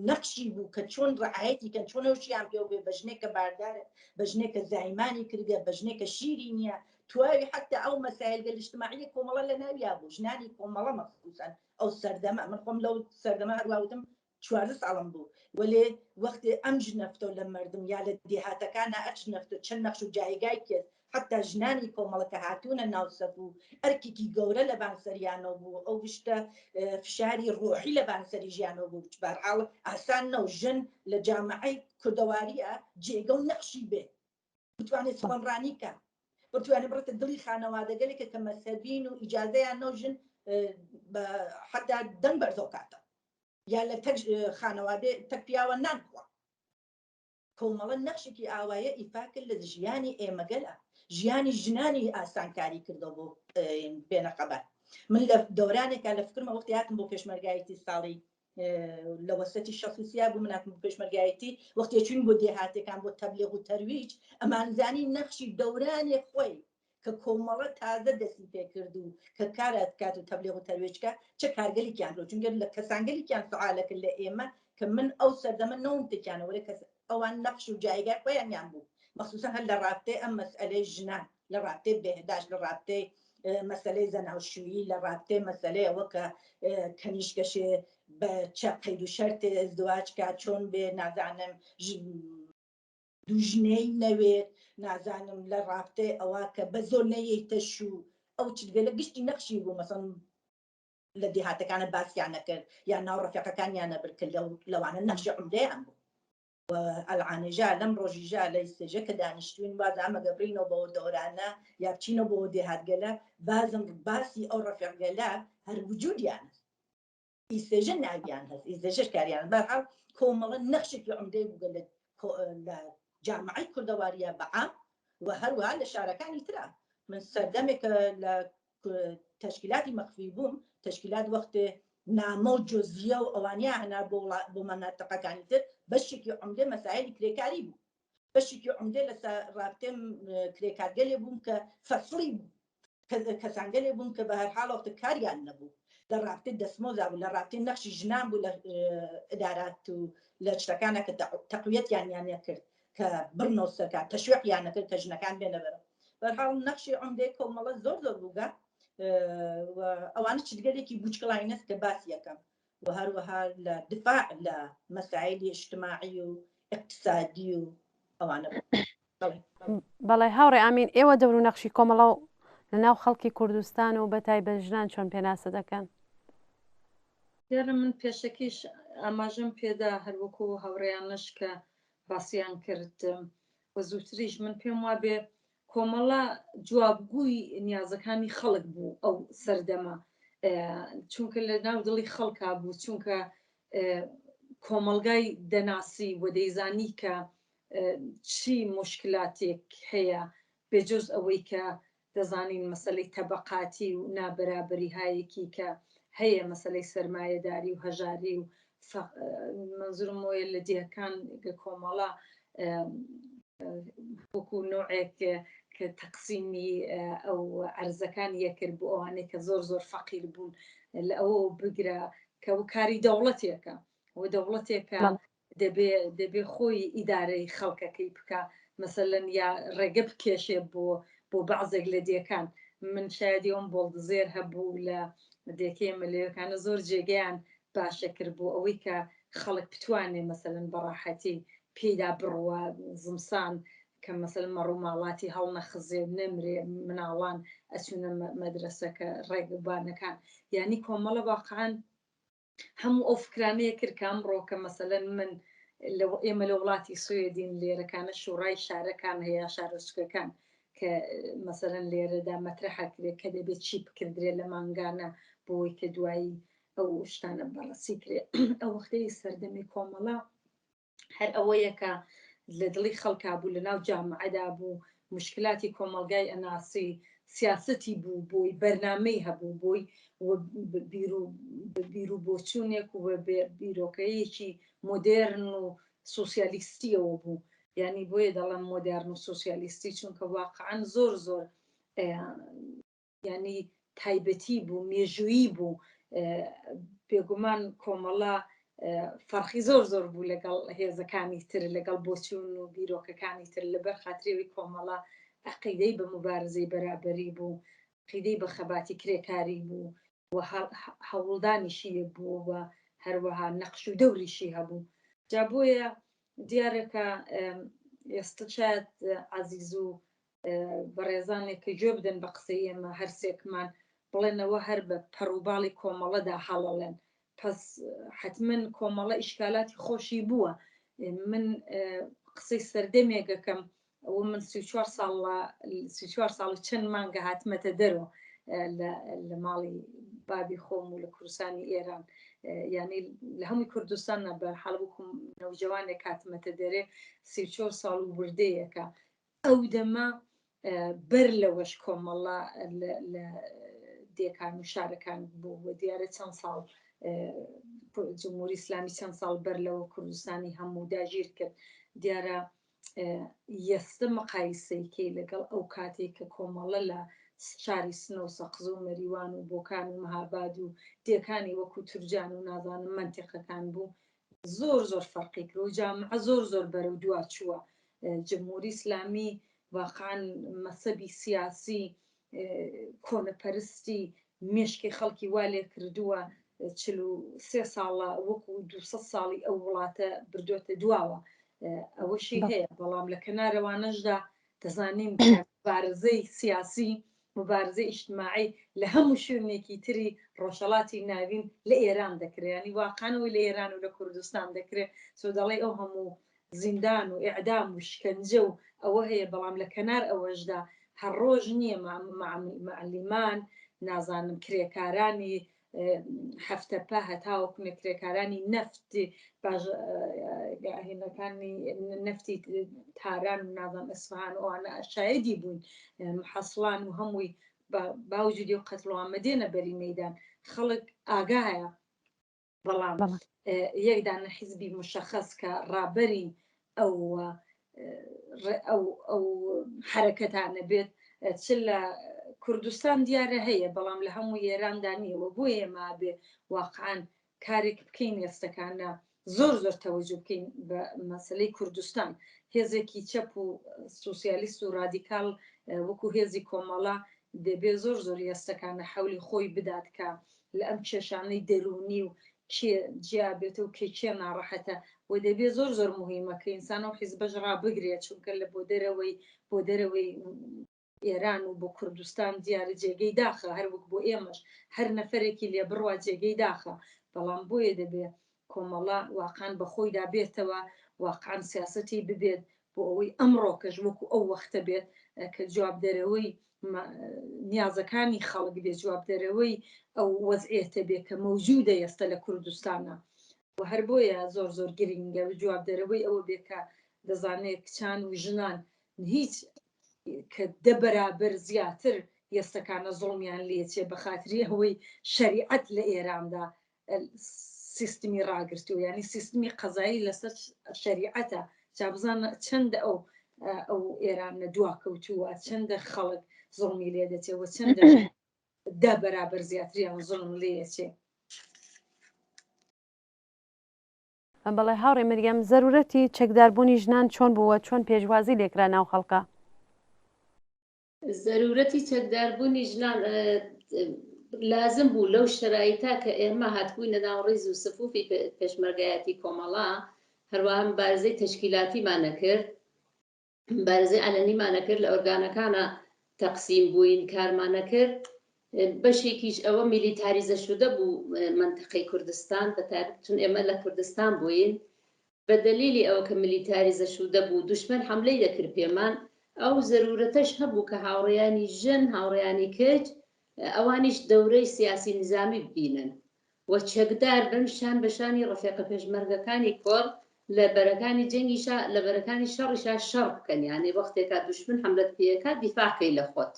نەقشی بوو کە چۆن ڕعایەتی کەن چۆن ئەوشیان پێ بێ بە ژنێکە باردارە بە ژنێکە زایمانی کردە بە ژنێکە شیری نییە تواوی حتا ئەو مەسایل اجتماعی کۆمەڵە لە ناویا بوو ژنانی کۆمەڵە مەخصوصەن ئەو سەردەما من خۆم لەو سەردەما هەرواوتم 14 ساڵم بوو وەلێ وەختی ئەم ژنەفتە لە مردم یا لە دێهاتەکانە ئەچ نەفتە چەند نەخش و جایگای کرد حتا ژنانی کۆمەڵەکە هاتوونە ناوسەف و ئەرکێکی گەورە لە بانسەریانەوە بوو ئەو شتە فشاری ڕۆحی لە بانسەری ژیانەوە بوو بەرحاڵ ئاسان نەو ژن لە جامعەی کوردەواریە جێگە و نەخشی بێت بتوانێت سڵەمڕانی کە بتوانێت بڕێتە دڵی خانەوادەگەلێکە کە مەسەبین و ئیجازەیان نەو ژن حتا دەنگ بەرزەو کاتە یا لە خانەوادێ تەک پیاوە نانخوا کۆمەڵە نەخشێکی ئاوایە ئیفا کرد لە ژیانی ئێمەگەلە ژیانی ژنانی ئاسانکاری کردەوە بۆ بێنەخەبەر من لە دەورانێکە لە فکرمە وەختی هاتم بۆ پێشمەرگایەتی ساڵی لە وەسەتی شەخصیسیا بوو من هاتم بۆ پێشمەرگایەتی وەختی چوین بۆ دێهاتەکان بۆ تەبلیغ و تەرویج ئەمانزانی نەخشی دەورانێ خۆی کە کۆمەڵە تازە دەستی پێکرد و کە کارات کات و تەبلیغ و تەرویجکە چه کارگەلیکیان ڕۆ چونکە لە کەسانگەلیکیان فعالەکرد لە ئێمە کە من ئەو سەردەمە نەومتێکیانەوە ئەوان نەخش و جایگای خۆیانیان بوو مەخصوصەن هەر لە ڕابطەی ئەم مەسئلەی ژنان لە ڕابطەی بێهداشت لە ڕابطەی مەسەلەی زەناوشویی لە ڕابطەی مەسەلەی ئەوە کە کەنیشکەشێ بە چە قەید و شەرتێ ئەزدواج کات چۆن بێ نازانم دوو ژنەی نەوێت نازانم لە ڕابطەی ئەوە کە بە زۆر نەیەیتە شوو ئەو چگەلە گشتی نەخشی بوو مەسەڵەن لە دێهاتەکانە باسییان نەکرد یا ناو ڕەفیقەکانیان نەبرکرد لەوانە نەخشی عومدەیان بوو ئەلعانێژا لەم ڕۆژیژا لە ئیسێژە کە دانیشتوین واز ئەمە گەبرینەوە بەوە دەورانە یا بچینەوە بۆ دێهاتگەلە بازم باسی ئەو ڕەفیقگەلە هەر وجودیان هەست ئیسێژە ناویان هەست ئیسێژەش کاریان بەرحاڵ کۆمەڵە نەخشێکی عومدەی بوو لە جامعەی کوردەواریە بەعام و هەروەها لە شارەکانی ترا من سەردەمێکە لە تەشکیلاتی مەخفی بووم تەشکیلات وەختێ نامە و جۆزیە و ئەوانیا هەنا بۆ مەناتقەکانی تر بەشێکی عومدە مەسایلی کرێکاری بوو بەشێکی عومدە لە ڕابطەی کرێکارگەلێ بووم کە فەسڵی بوو کەسانگەلێ بوون کە بە هەرحاڵ وەختە کاریان نەبوو لە ڕابطەی دەسمۆزا بوو لە ڕابطەی نەخشی ژنان بوو لە ئیدارات و لە شتەکانە کە تەقویەتیان کرد کە بڕنەوە سەرکار تەشویقیان نەکرد کە ژنەکان بێنە بەرەو بەرحاڵ نەخشی عومدەی کۆمەڵە زۆر بووگە ئەوانە چگەلێکی بوچکڵاینەست کە باسی یەکەم و هەروەها لە دفاع لە مەسائلی اجتماعی و اقتصادی و ئەوانە بەڵێ هاوڕێ ئامین ئێوە دەور و نەخشی کۆمەڵە و لە ناو خەڵکی کوردستان و بە تایبەت ژنان چۆن پێناسە دەکەن؟ دیارە من پێشەکیش ئاماژەم پێدا هەروەکو هاوڕێیانش کە باسییان کرد وە زووتریش من پێم وابێ کۆمەڵە جوابگووی نیازەکانی خەڵک بوو ئەو سەردەمە چونکە لە ناو دڵی خەڵکا بوو چونکە کۆمەلگای دەناسی و دەیزانی کە چی مشکلاتێک هەیە بێجۆز ئەوەی کە دەزانین مەسلەی تەبەقاتی و نابەرابەری هایەکی کە هەیە مەسلەی سەرمایەداری و هەژاری و منزورم وەیە لە دیەکان کۆمەڵە وەکو نوعێک کە تەقسیمی ئەو عەرزەکان یەکرد بۆ ئەوانەی کە زۆر زۆر فەقیر بوون لە ئەوە بگرە کە کاری دەوڵەتێکە و دەوڵەتێکە دەبێ خۆی ئیدارەی خەڵکەکەی بکە مەسەلەن یا ڕێگە بکێشێ بۆ بەعزێک لە دیەکان من شایدی ئەوم بۆڵدزێر هەبوو لە دێکەی مەلەوەکانە زۆر جێگەیان باشە کرد بۆ ئەوەی کە خەڵک بتوانێ مەسەلەن بەڕاحەتی پێدا بڕوە زمسان کە مەسەلەن مەڕووماڵاتی هەڵ نەخزێ نەمرێ مناڵان ئەچونە مەدرسەکە ڕێگەبانەکان یعنی کۆمەڵە واقعان هەموو ئەو فکرانەیە کرد کە ئەمڕۆ کە مەسەلەن من ئێمە لە وڵاتی سوێدین لێرەکانە شوڕای شارەکان هەیە شارۆچکەکان کە مەسەلەن لێرەدا مەترەحەکرێت کە دەبێت چی بکردرێت لە مانگانە بۆی کە دوایی ئەو شتانە بەڕسی کرێت ئەو وەختەی سەردەمی کۆمەڵە هەر ئەوەیەکە لە دڵی خەڵکا بوو لە ناو جامعەدا بوو مشکلاتی کۆمەلگای ئەناسی سیاسەتی بوو بۆی بەرنامەی هەبوو بۆی بیر و بۆچوونێک و بیرۆکەیەکی مۆدێرن و سوسیالیستیەوە بوو یعنی بۆیە دەڵم مۆدێرن و سوسیالیستی چونکە واقعاً زۆر زۆر ینی تایبەتی بوو مێژویی بوو بێگومان کۆمەڵە فەرخی زۆر زۆر بوو لەگەڵ هێزەکانی تر لەگەڵ بۆچوون و بیرۆکەکانی تر لەبەر خاترێوی کۆمەڵە عقیدەی بە مبارزەی بەرابەری بوو عقیدەی بە خەباتی کرێکاری بوو و هەوڵدانیشی بوو و هەروەها نەقش و دەوریشی هەبوو جا بۆیە دیارەکە ئێستا شاید عەزیز و بەڕێزانێک کە گوێ بدەن بە قسەی ئێمە هەرسێکمان بڵێنەوە هەر بە پەڕووباڵی کۆمەڵەدا هەڵەڵێن پس حتمما کۆمەڵە ئیشکالاتی خۆشی بووە من قسەی سەردەمێکەکەم ئەوە من 34 ساڵ چەند مانگە هاتمەتە دەرەوە لە ماڵی بابی خۆم و لە کوردستانی ئێران یعنی لە هەمووی کوردستان بە حاڵبووکم نەوجەوانێک هاتمەتە دەرێ 34 ساڵ و وردەیەکە ئەو دەما بەر لەوەش کۆمەڵە لە دێکان و شارەکان بوو و دیارە چەند ساڵ جمهوری ئیسلامی چەند ساڵ بەر لەوە کوردستانی هەموو داگیر کرد دیارە یەستە مقایسەیکەی لەگەڵ ئەو کاتێک کە کۆمەڵە لە شاری سنە و سەقز و مەریوان و بۆکان و مەهاباد و دێکانی وەکو تورجان و نازانم منتیقەکان بوو زۆر زۆر فەرقی کرد و جامعە زۆر زۆر بەرەو دوا چووە جمهوری ئیسلامی واقعاً مەسەبی سیاسی کۆنەپەرستی مێشکی خەڵکی وا لێ کردووە 43 ساڵە وەکو 200 ساڵی ئەو وڵاتە بردوێتە دواوە ئەوەشی هەیە بەڵام لە کەنارەوانەشدا دەزانین مبارزەی سیاسی مبارزەی ئیجتماعی لە هەموو شوێنێکی تری ڕۆژهەڵاتی ناوین لە ئێران دەکرێت ینی واقعەوەی لە ئێران و لە کوردستان دەکرێت سۆ دەڵێ ئەو هەموو زیندان و ئیعدام و شکنجە و ئەوە هەیە بەڵام لە کەنار ئەوەشدا هەر ڕۆژ نییە معلیمان نازانم کرێکارانی هەفتەپە هەتاوەکو کرێکارانی نەفتی هێنەکانی نەفتی تاران و نازان ئەسفهان و ئەوانە شایدی بوون محەسڵان و هەمووی باوجودی و قەتڵ و ئامەدێنە بەری مەیدان خەڵک ئاگایە بەڵام یەکدانە حیزبی مشەخەص کە ڕابەری ئەو حرەکەتانە بێت چ لە کوردستان دیارە هەیە بەڵام لە هەموو ئێراندا نیەوە بۆ ئێمە بێ واقعاً کارێک بکەین ئێستەکانە زۆر زۆر تەوەجو بکەین بە مەسلەی کوردستان هێزێکی چەپ و سوسیالیست و رادیکال وەکو هێزی کۆمەڵە دەبێ زۆر زۆر ئێستەکانە حەولی خۆی بدات کە لە ئەم کێشانەی دەرونی و کێ جیابێتە و کێ ناڕەحەتە و دەبێ زۆر مهمە کە ئینسان و حیزبەش ڕابگرێت چونکە لە بۆ دەرەوەی ئێران و بۆ کوردستان دیارە جێگەی داخە هەروەک بۆ ئێمەش هەر نەفرێکی لێ بڕوا جێگەی داخە بەڵام بۆیە دەبێت کۆمەڵە واقعان بەخۆیدا بێتەوە واقعان سیاسەتی ببێت بۆ ئەوەی ئەمڕۆکەش وەکو ئەو وەختە بێت کە جوابدەرەوەی نیازەکانی خەڵک بێ جوابدەرەوەی ئەو وەزعێتە بێ کە مەوجودە ئێستا لە کوردستانە و هەر بۆیە زۆر گرنگە جوابدەرەوەی ئەوە بێکە دەزانێت کچان و ژنان هیچ کە دە بەرابەر زیاتر هێستەکانە زۆڵمیان لێچێ بە خاتری ئەوەی شەریعەت لە ئێراندا سیستمی ڕاگرتو ینی سیستمی قەزایی لەسەر شەریعەتە جابزانە چەندە ئەو ئێرانە دواکەوتووە چەندە خەڵک زۆڵمی لێ دەچێەوە چەندە دا بەرابەر زیاتریان زڵم لێچێ. بەڵێ هاوڕێ مەریەم زەرورەتی چەکداربوونی ژنان چۆن بووە چۆن پێشوازی لێکرا ناو خەڵکە؟ زەرورەتی چەکداربوونی ژنان لازم بوو لەو شرایطا کە ئێمە هاتبووینە ناو ڕێز و سفوفی پێشمەرگایەتی کۆمەڵا هەروەها مبارزەی تەشکیلاتیمانە کرد مبارزەی ئەلەنیمانە کرد لە ئۆرگانەکانە تەقسیم بووین کارمانە کرد بەشێکیش ئەوە میلیتاریزە شودە بوو منتقەی کوردستان بەتابەت چون ئێمە لە کوردستان بووین بە دەلیلی ئەوە کە میلیتاریزە شودە بوو دوشمن حملەی دەکرد پێمان ئەو زەرورەتەش هەبوو کە هاوڕێیانی ژن هاوڕێیانی کچ ئەوانیش دەورەی سیاسی نظامی ببینن و چەکدار بن شان بەشانی ڕەفێقە پێشمەرگەکانی کۆڕ لە بەرەکانی جەنگیشا لە بەرەکانی شەڕیشا شەڕ بکەن یانێ وەختێکا دوشمن حملەت پێەکە دیفاعکەی لە خۆت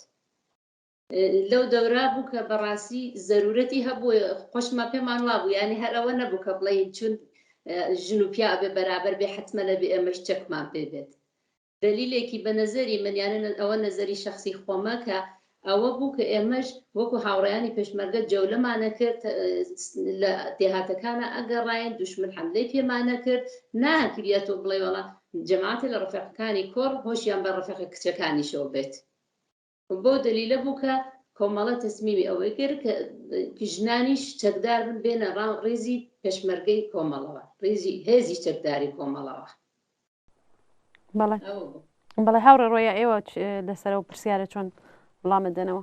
لەو دەورا بوو کە بەڕاستی زەرورەتی هەبوو خۆشمە پێمان وابوو ینی هەرەوە نەبوو کە بڵێین چون ژن و پیا بێ بەرابەر بێ حتممە لە بێ ئەمەش چەکمان پێ بێت دلیلێکی بە نەزەری منیانن ئەوە نەزەری شخصی خۆمە کە ئەوە بوو کە ئێمەش وەکو هاوڕێیانی پێشمەرگە جەولەمانە کرد لە دێهاتەکانە ئەگەڕاین دوشمن حملەی پێمانە کرد ناکرێتەوە بڵێ وەڵا جەماعەتی لە ڕەفێقەکانی کۆڕ هۆشیان بە ڕەفێقە کچەکانیشەوە بێت بۆ دلیلە بوو کە کۆمەڵە تەسمیمی ئەوەی کرد کە ژنانیش چەکدار بن بێنە ڕێزی پێشمەرگەی کۆمەڵەوە ڕێزی هێزی چەکداری کۆمەڵەوە. بەڵێ هاوڕێ ڕۆیە ئێوە لەسەرەوە پرسیارە چۆن وڵامە دەنەوە؟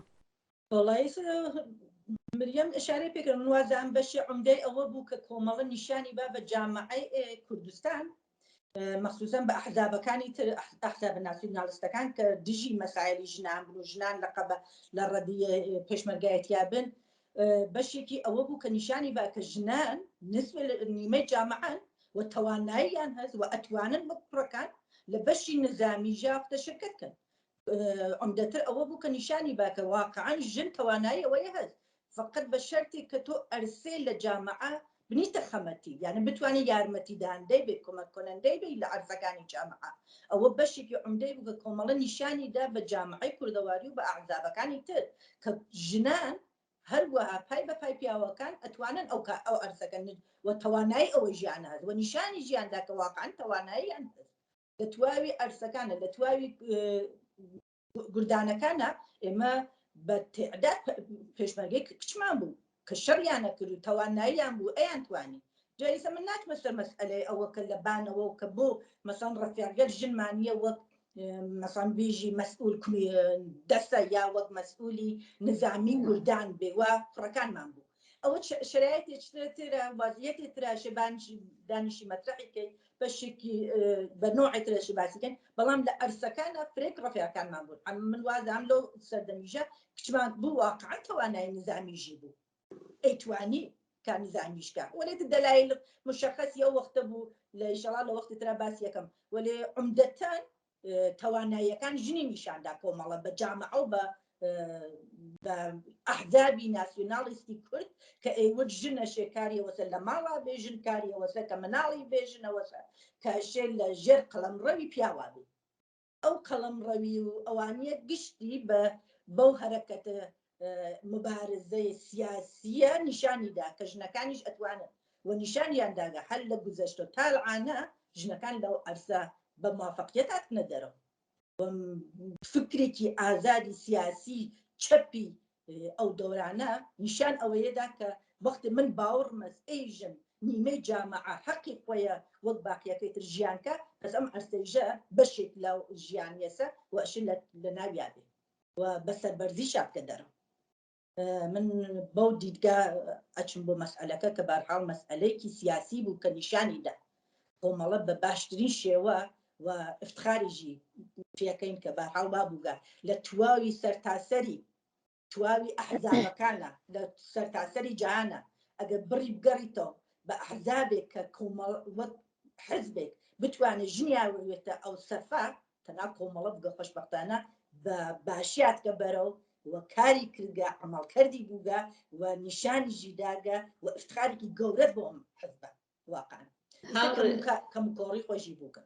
مریەم ئشارەی پێکرد وازان بەشی عمدەی ئەوە بوو کە کۆمەڵە نیشانی با بە جامعەی کوردستان مەخصوصاً بە ئەحزابەکانی تر ئەحزاب ناسیۆنالیستەکان کە دژی مەسایلی ژنان بن و ژنان لە ڕەدی پێشمەرگایەتیا بن بەشێکی ئەوە بوو کە نیشانی با کە ژنان نسبە نیمەی جامعەن و تواناییان هەست و ئەتوانن بەپڕەکان لە بەشی نظامی ژافتە شرکەتکەن عمدەتر ئەوە بوو کە نیشانی با کە واقعاً ژن توانایی ئەوەیە هەست فقط بە شەرتی کە تۆ ئەرسێ لە جامعە بنیتە خەمەتی یعنی بتوانێت یارمەتیداندەی بێ کۆمەک کۆنەندەی بێ لە عەرزەکانی جامعە ئەوە بەشێکی عمدەی بوو کە کۆمەڵە نیشانیدا بە جامعەی کوردەواری و بە ئەحزابەکانی تر کە ژنان هەروەها پای بە پای پیاوەکان ئەتوانن ئەو ئەرزەکەن و توانایی ئەوە ژیان هەست و نیشانی ژیاندا کە واقعاً تواناییان هەست لە تواوی ئەرزەکانە لە تواوی گوردانەکانە ئێمە بە تێعداد پێشمەرگەی کچمان بوو کە شەڕیانە کرد و تواناییان بوو ئەیان توانی جاییسە من ناتمە سەر مەسئلەی ئەوە کە لە بانەوە کە بۆ مەسەڵەن ڕەفیقەت ژنمانیە وەک مەسەڵەن بێژی مەسئول دەستە یا وەک مەسئولی نظامی گوردان بێ وا فڕەکانمان بوو ئەوە شرایەتێکی ترە وەزعیەتی تراشە دانیشی مەترەحیکەی بەشێکی بە نوعی ترەشی باسیکەن بەڵام لە ئەرسەکانە فرێک ڕەفیقەکانمان بوون من وازام لەو سەردەمیژە کچمان بوو واقعاً توانای نظامیژی بوو ئەیتوانی کار نظامیشکە وەلێت دەلایل مشخصی ئەو وەختە بوو لە ئیشەڵا لە وەختی ترا باسیەکەم وەلێ عمدەتەن تواناییەکان ژنی نیشاندا کۆمەڵە بە جامعە و بە ئەحزابی ناسیۆنالیستی کورد کە ئێوە ژنە شێکاریەوەسە لە ماڵا بێژن کاریەوەسە کە مناڵی بێژنەوەسە کەشێ لە ژێر قەڵەمڕەوی پیاوا بێ ئەو قەڵەمڕەوی و ئەوانیە گشتی بەو هەرەکەتە مبارزەی سیاسیە نیشانیدا کە ژنەکانیش ئەتوانن و نیشانیانداگە هەر لە گوزەشتە تاڵعانە ژنەکان لەو ئەرسە بە موافقیەت هاتنە دەرەوە فکرێکی ئازادی سیاسی چەپی ئەو دەورانە نیشان ئەوەیەدا کە وەختی من باوەڕمەز ئەیژم نیمەی جامعە حەقی خۆیە وەک باقیەکەیتر ژیانکە بەس ئەم ئەستەیژە بەشێک لە ژیانیەسە و ئەش لە ناویادێ و بەسەربەرزی شابکە دەرم من بەو دیدگا ئەچم بۆ مەسئلەکە کە بەرحاڵ مەسئلەیەکی سیاسی بوو کە نیشانیدا کۆمەڵە بە باشترین شێوە و افتخاریژی پێەکەین کە بەرحاڵ بابووگە لە تواوی سەرتاسەری تواوی ئەحزابەکانە لە سەرتاسەری جیهانە ئەگەر بڕی بگەڕیتەوە بە ئەحزابێک کە وەک حزبێک بتوانێت ژنیاوێتە ئەو سەفا تەنها کۆمەڵە بگە خۆشبەختانە بە باشیات کە بەرەو و کاری کردگە عمەڵکردی بووگە و نیشانیژی داگە و افتخارێکی گەورە بۆ ئەم حزبە واقعاً کەم کۆڕی خۆشی بووکە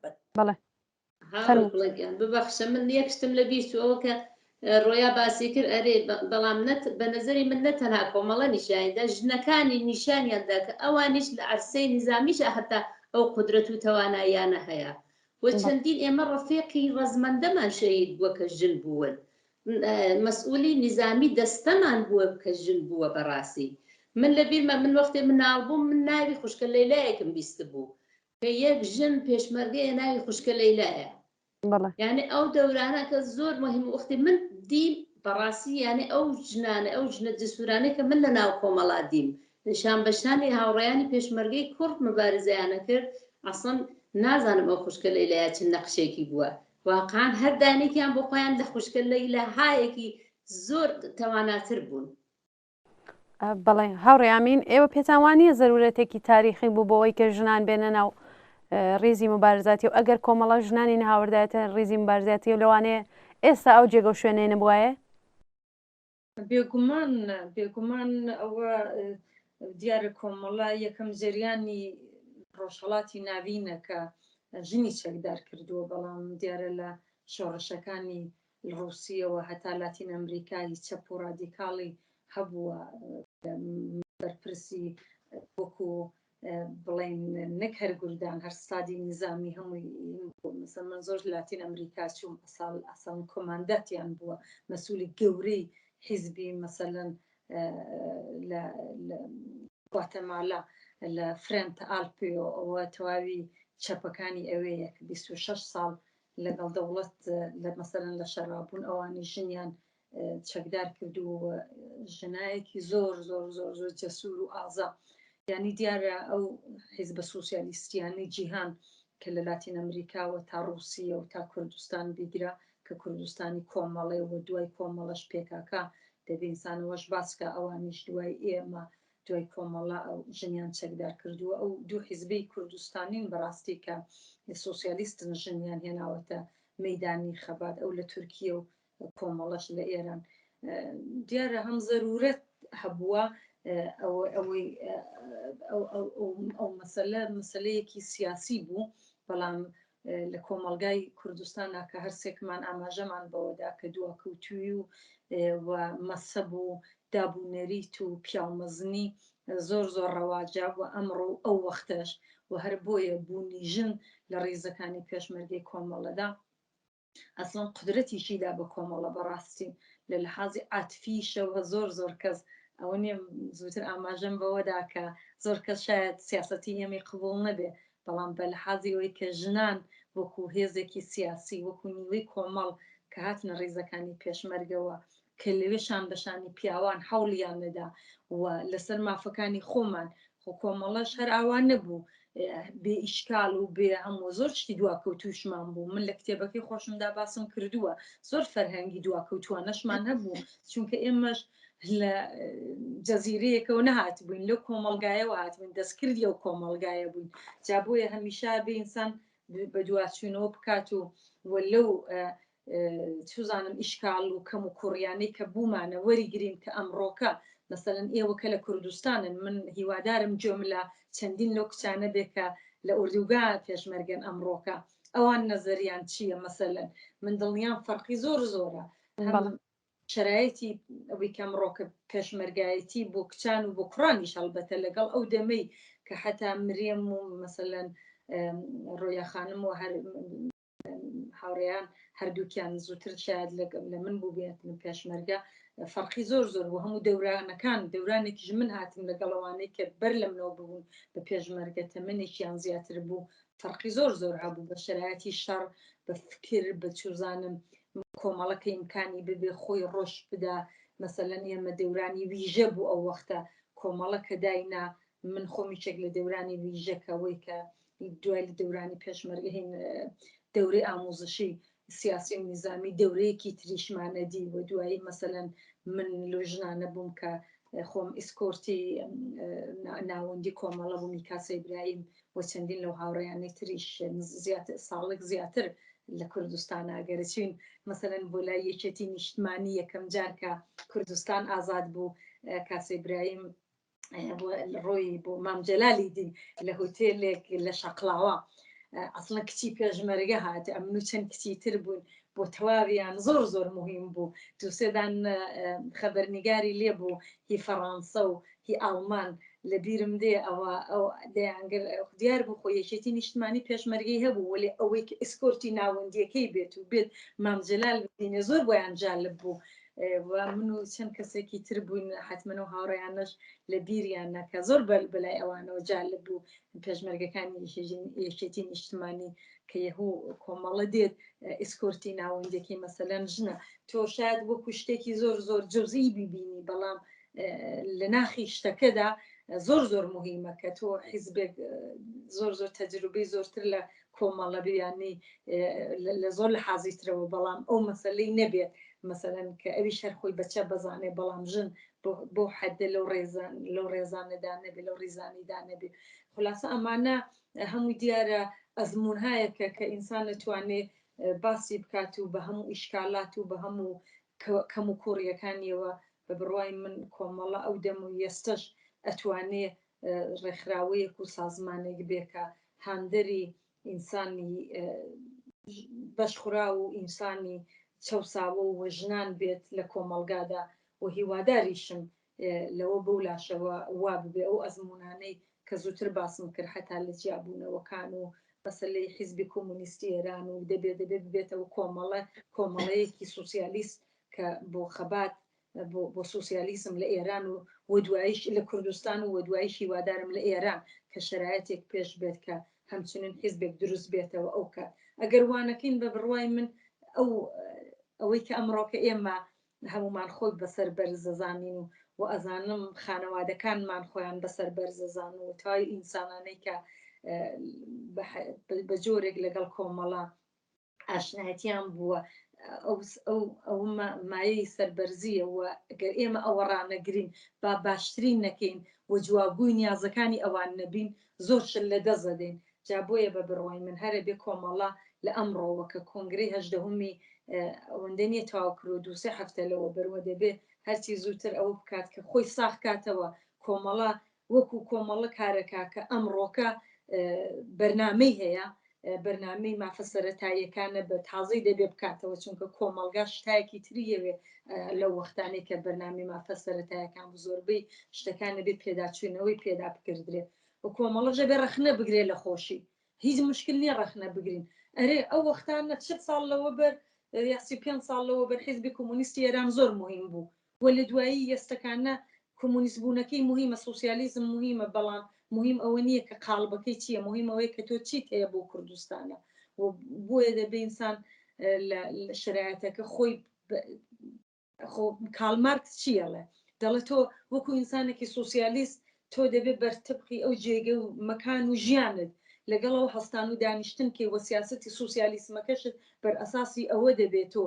ببەخشە من یەکشتم لە بیست ئەوە کە ڕۆیا باسی کرد ئەرێ بەڵام بە نەزەری من نەتەنها کۆمەڵە نیشانیدا ژنەکانی نیشانیاندا کە ئەوانیش لە عەرسەی نظامیش هەتا ئەو قودرەت و تواناییانە هەیە و چەندین ئێمە ڕەفیقی ڕەزمەندەمان شەهید بووە کە ژن بوون مەسئولی نظامی دەستەمان بووە کە ژن بووە بەڕاستی من لە بیرمە من وەختێ مناڵ بووم من ناوی خوشکە لەیلایەکم بیست بوو کە یەک ژن پێشمەرگەیە ناوی خوشکە لەیلایە یعنی ئەو دەورانە کە زۆر مهم وەختی من دیم بەڕاستی یعنی ئەو ژنانە ئەو ژنە جسورانەی کە من لە ناو کۆمەڵا دیم شان بەشانی هاوڕێیانی پێشمەرگەی کورد مبارزەیانە کرد ئەسڵن نازانم ئەو خوشکە لەیلایە چ نەقشێکی بووە واقعاً هەر دانێکیان بۆ خۆیان لە خوشکە لەیلا هایەکی زۆر تەواناتر بوون. بەڵێ هاوڕێیامین ئێوە پێتان وانییە زەرورەتێکی تاریخی بوو بۆەوەی کە ژنان بێنە ناو ڕێزی مبارزاتی و ئەگەر کۆمەڵە ژنانی نەهاوردایەتە ڕێزی مبارزاتی و لەوانەیە ئێستا ئەو جێگە و شوێنێ نبووایە؟ بێگومان ئەوە دیارە کۆمەڵە یەکەم جریانی ڕۆژهەڵاتی ناوینە کە ژنی چەکدار کردووە بەڵام دیارە لە شۆڕشەکانی ڕووسیەوە هەتا لاتین ئەمریکای چەپ و ڕادیکاڵی هەبووە بەرپرسی وەکو بڵێن نەک هەرگوردان هەر سادی نظامی هەمووی من زۆر لاتین ئەمریکا چوم ئەسڵ کۆمانداتیان بووە مەسئولی گەورەی حیزبی مەسەلەن لە گواتەمالا لە فرێنت ئالپیۆ ئەوە تەواوی چەپەکانی ئەوەیە کە 26 ساڵ لەگەڵ دەوڵەت لە مەسەلەن لە شەڕابوون ئەوانی ژنیان چەکدار کردو ژنایەکی زۆر زۆر زۆر زۆر جەسوور و ئازا یعنی دیارە ئەو حیزبە سوسیالیستیانی جیهان کە لە لاتین ئەمریکاوە تا ڕووسیە و تا کوردستان بیگرە کە کوردستانی کۆمەڵێ و دوای کۆمەڵەش پێکاکە دەبینسانەوەش باسکە ئەوانیش دوای ئێمە دوای کۆمەڵە ئەو ژنیان چەکدار کردووە ئەو دوو حیزبەی کوردستانین بەڕاستی کە سوسیالیستن ژنیان هێناوەتە مەیدانی خەبات ئەو لە تورکیە و کۆمەڵەش لە ئێران دیارە هەم زەرورەت هەبووە ئەو مەسەلەیەکی سیاسی بوو بەڵام لە کۆمەلگای کوردستانە کە هەرسێکمان ئاماژەمان بەوەدا کە دووەکەوتوی و مەسەب و دابوونەریت و پیاومەزنی زۆر زۆر ڕەواجا و ئەمڕۆ ئەو وەختەش و هەر بۆیە بوونی ژن لە ڕێزەکانی پێشمەرگەی کۆمەڵەدا ئەسڵن قدرەتیشیدا بە کۆمەڵە بەڕاستی لە لەحازی عاتفیشەوە زۆر زۆر کەس ئەوە نیە زووتر ئاماژەم بەوەدا کە زۆر کەس شاید سیاسەتی ئێمەی قبول نەبێ بەڵام بە لەحازی ئەوەی کە ژنان وەکو هێزێکی سیاسی وەکو نیوەی کۆمەڵ کە هاتنە ڕێزەکانی پێشمەرگەوە کە لەوێشان بەشانی پیاوان حوڵیان نەدا و لەسەر مافەکانی خۆمان خۆ کۆمەڵەش هەر ئاوان نەبوو بێ ئیشکال و بێ هەموو زۆر شتی دواکەوتوشمان بوو من لە کتێبەکەی خۆشمدا باسم کردووە زۆر فەرهەنگی دواکەوتوانەشمان هەبوو چونکە ئێمەش لە جەزیرەیەکەوە نەهات بووین لەو کۆمەلگایەوە هاتبووین دەستکردی ئەو کۆمەلگایە بووین جا بۆیە هەمیشا بێ ئینسان بە دوواچوونەوە بکات و لەو چزانم ئیشکال و کەم و کوڕیانەی کە بوومانە وەریگرین کە ئەمڕۆکە مثلەن ئێوەکە لە کوردستانن من هیوادارم جۆم لە چەندین لەو کچانە بێکە لە ئوردوگا پێشمەرگەن ئەمڕۆکە ئەوان نەزەریان چییە مەسەلەن من دڵنیام فەرقی زۆر زۆرە شرایەتی ئەوەی کە ئەمڕۆکە پێشمەرگایەتی بۆ کچان و بۆ کوڕانیش هەڵبەتە لەگەڵ ئەو دەمەی کە حتا مرێم و مەسەلەن ڕۆیا خانم و هاوڕێیان هەردووکیان زووتر شاید لە من بوو بێتن پێشمەرگە فەرقی زۆر و هەموو دەورانەکان دەورانێکیش من هاتم لەگەڵەوانەی کە بەر لە منەوە ببوون بە پێشمەرگە تەمەنێکیان زیاتر بوو فەرقی زۆر هەبوو بە شرایەتی شەڕ بە فکر بە چوزانم کۆمەڵەکە ئیمکانی ببێ خۆی ڕۆژ بدا مەسەلەن ئێمە دەورانی ویژە بوو ئەو وەختە کۆمەڵەکە داینا من خۆمیچێک لە دەورانی ویژەکەەوەی کە دوای لە دەورانی پێشمەرگە هین دەورەی ئامۆزشی سیاسی و نظامی دەورەیەکی تریشمانەدی و دوایی مەسەلەن من لۆژنانە بووم کە خۆم ئیسکۆرتی ناوەندی کۆمەڵە بوو میکاسە ئیبراهیم و چەندین لەو هاوڕێیانەی تریش ساڵێک زیاتر لە کوردستان ئاگەرەچین مەسەلەن بۆ لای یەکێتی نیشتمانی یەکەم جار کە کوردستان ئازاد بوو کاسە ئیبراهیم ڕۆی بۆ مام جەلالی دی لە هۆتێلێک لە شەقڵاوە ئەسڵەن کچی پێشمەرگە هاتە ئەمن و چەند کچی تر بوون بۆ تەواویان زۆر مهم بوو دووسێدان خەبەرنیگاری لێ بوو هی فەڕەنسە و هی ئاڵمان لە بیرم دێ ئەوە ئەو دەیانگەر دیار بوو خۆ یەکێتی نیشتمانی پێشمەرگەی هەبوو وەێ ئەوەی ئسکۆرتی ناوەندیەکەی بێت و بێت مام جەلال بینێ زۆر بۆیان جالب بوو من و چەند کەسێکی تر بووین حتممە و هاوڕێیانش لە بیریان نەکە زۆر بەلای ئەوانەوە جالب بوو پێشمەرگەکانی یەکێتی نیشتمانی کە یەهوو کۆمەڵە دێت ئسکۆرتی ناوەندێکی مەسەلەن ژنە تۆ شاید وەکو شتێکی زۆر جزئی بیبینی بەڵام لە ناخی شتەکەدا زۆر مهمە کە تۆ حیزبێک زۆر تەجروبەی زۆرتر لە کۆمەڵە بیانی لە زۆر لە حازیترەوە بەڵام ئەو مەسلەی نەبێت مەسەلەن کە ئەوی شەرخۆی بەچە بەزانێ بەڵام ژن بۆ حەدە لەو ڕێزانەدا نەبێ لەو ڕێزانیدا نەبێ خلاصە ئەمانە هەمووی دیارە ئەزمونهایەکە کە ئینسان نەتوانێ باسی بکات و بە هەموو ئیشکالات و بە هەموو کەم و کوڕیەکانیەوە بە بڕوای من کۆمەڵە ئەو دەم و ئێستش ئەتوانێ ڕێکخراوەیەک و سازمانێک بێکە هاندەری ئینسانی بەشخورا و ئینسانی چەساوە و وەژنان بێت لە کۆمەلگادا و هیواداریشم لەوە بەو لاشەوە وا ببێ ئەو ئەزمونانەی کە زووتر باسم کرد حتا لە جیابوونەوەکان و بەسەلەی حیزبی کۆمونیستی ئێران و دەبێت بێتەوە کۆمەڵەیەکی سوسیالیست کە بۆ خەبات بۆ سوسیالیسم لە ئێران و دوایش لە کوردستان و دوایش هیوادارم لە ئێران کە شرایەتێک پێش بێت کە همچنین حیزبێک دروست بێتەوە ئەو کات ئەگەر وانەکەین بە بڕوای من ئەوەی کە ئەمڕۆکە ئێمە هەمومان خۆی بەسەر بەرزەزانین و ئەزانم خانەوادەکانمان خۆیان بەسەر بەرزەزان و تای ئینسانانەی کە بە جۆرێک لەگەڵ کۆمەڵە ئاشنایەتیان بووە ئەو مایەی سەربەرزیە و ئەگەر ئێمە ئەوە ڕانەگرین با باشترین نەکەین و جواببووی نیازەکانی ئەوان نەبین زۆر شل لە دەزەدەین جا بۆیە بە بڕوای من هەرە بێ کۆمەڵە لە ئەمڕۆوە کە کۆنگرەی هەژدەهەمی ئەوەندە نیە تاواکرۆ دووسێ هەفتە لەوە بەروە دەبێ هەرچی زووتر ئەوە بکات کە خۆی ساخ کاتەوە کۆمەڵە وەکو کۆمەڵە کارەکە کە ئەمڕۆکە بەرنامەی هەیە بەرنامەی مافە سەرەتاییەکانە بە تازەی دەبێ بکاتەوە چونکە کۆمەلگا شتایەکی تریەوێ لەو وەختانەی کە بەرنامی مافە سەرەتاییەکان زۆربەی شتەکانە بێت پێداچوونەوەی پێدا بکردرێ و کۆمەڵەژە بێ ڕەخنە بگرێ لە خۆشی هیچ مشکل نییە ڕەخنە بگرین ئەرێ ئەو وەختانە 40 ساڵ لەوە بەر یاسی 5 ساڵ لەوە بەر حیزبی کۆمونیستی ئێران زۆر مهم بوو و لە دوایی ئێستەکانە کۆمونیست بوونەکەی مهمە سوسیالیزم مهمە بەڵام مهم ئەوە نییە کە قاڵبەکەی چییە مهم ئەوەیە کە تۆ چیت هەیە بۆ کوردستانە و بۆیە دەبێ ئینسان لە شرایەتەکە خۆی کاڵمارکس چیەڵێ دەڵێت تۆ وەکو ئینسانێکی سوسیالیست تۆ دەبێت بەرتبقی ئەو جێگە و مەکان و ژیانت لەگەڵ ئەو هەستان و دانیشتن کە وە سیاسەتی سوسیالیسمەکەشت بەر ئەساسی ئەوە دەبێت تۆ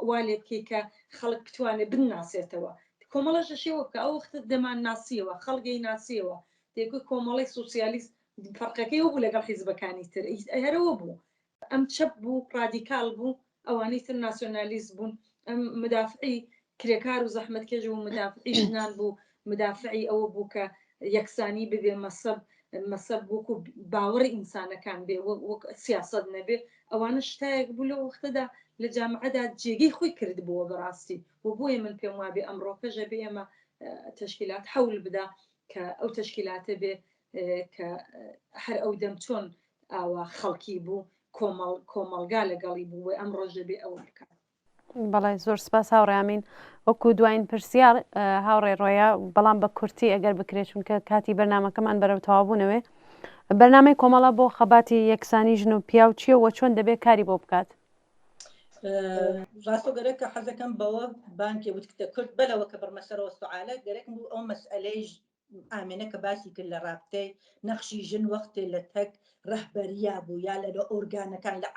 والێ بکەی کە خەڵک بتوانێت بناسێتەوە کۆمەڵەشە شێوە بکە ئەو وەختت دەمان ناسیەوە خەڵگەی ناسیەوە دێکوی کۆمەڵی سوسیالیست فەرقەکەی بوو لەگەڵ حیزبەکانی تر هەرەوە بوو ئەم چەپ بوو رادیکال بوو ئەوانەی تر ناسیۆنالیست بوون ئەم مدافعی کرێکار و زەحمەتکێژ و مدافعی ژنان بوو مدافعی ئەوە بوو کە یەکسانی ببێ مەسەب وەکو باوەڕی ئینسانەکان بێ وەک سیاست نەبێ ئەوانە شتایەک بوو لە وەختەدا لە جامعەدا جێگەی خۆی کرد بووە بەڕاستی و بۆیە من پێم وابێ ئەمڕۆکەژە بێ ئێمە تەشکیلات حەول بدا کە ئەو تەشکیلاتە بێ کە هەر ئەو دەم چۆن ئاوا خەڵکی بوو کۆمەڵگا لەگەڵی بوو ئەم ڕۆژە بێ ئەوە بکات. بەڵێ زۆر سپاس هاوڕێمین وەکو دوایین پرسیار هاوڕێ ڕۆیە بەڵام بە کورتی ئەگەر بکرێت چونکە کاتی بەرنمەکەمان بەرەو تەوابوونەوەی بەرنامەی کۆمەڵە بۆ خەباتی یەکسانی ژن و پیا و چیە وە چۆن دەبێت کاری بۆ بکات؟ ڕاستۆ گەرەکە حەزەکەم بەوە بانکێ وتکتە کورد بەلەوە کە بەرمەسەرەوە سوعالە گەرەکم بوو ئەو مەسئلەی ئامێنە کە باسی کرد لە ڕابتەی نەخشی ژن وەختێ لە تەک ڕەهبەریە بوو یا لە ئۆرگانەکان لە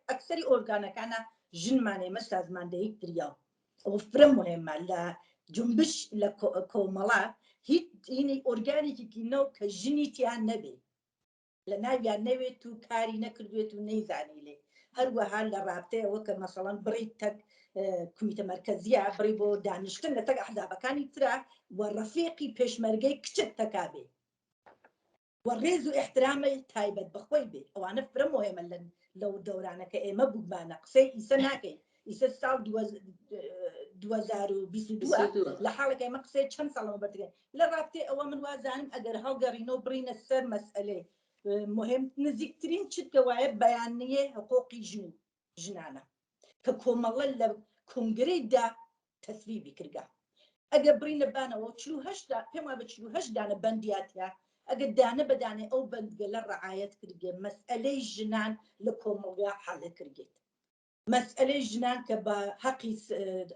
ئەکسەری ئۆرگانەکانە ژنمانێ مە سازماندەیەک تریاو ئەو فرە مهمە لە جنبش لە کۆمەڵە هیچ ئۆرگانێکی نەو کە ژنی تیان نەبێ لە ناویان نەوێت و کاری نەکردوێت و نەیزانی لێ هەروەها لە ڕابتەیەوە کە مەسەڵەن بڕی تەک کومیتە مەرکەزیە بڕی بۆ دانیشتن لە تەک ئەحزابەکانی ترا و ڕەفیقی پێشمەرگەی کچت تەکابێ و ڕێز و احترامی تایبەت بەخۆی بێ ئەوانە فرە مهمە لەو دەورانەکە ئێمە بوومانە قسەی ئیسە ناکەین ئیسە ساڵ 2022 لە حاڵێک ئێمە قسەی چەند ساڵەوە بەردەگەین لە ڕابتەی ئەوە من وازانم ئەگەر هەڵگەڕینەوە بڕینە سەر مەسئلەی مهم نزیکترین چیتکە وایە بەیانیە حقوقی ژنانە کە کۆمەڵە لە کنگرەیدا تەسویبی کردگا ئەگە بڕینە بانەوە 48 پێم وایە بە 48 دانە بەندیاتە ئەگە دانە بەدانێ ئەو بەندگە لە ڕعایەت کردگێ مەسئلەی ژنان لە کۆمەڵگا حەڵە کردێت مەسئلەی ژنان کە بە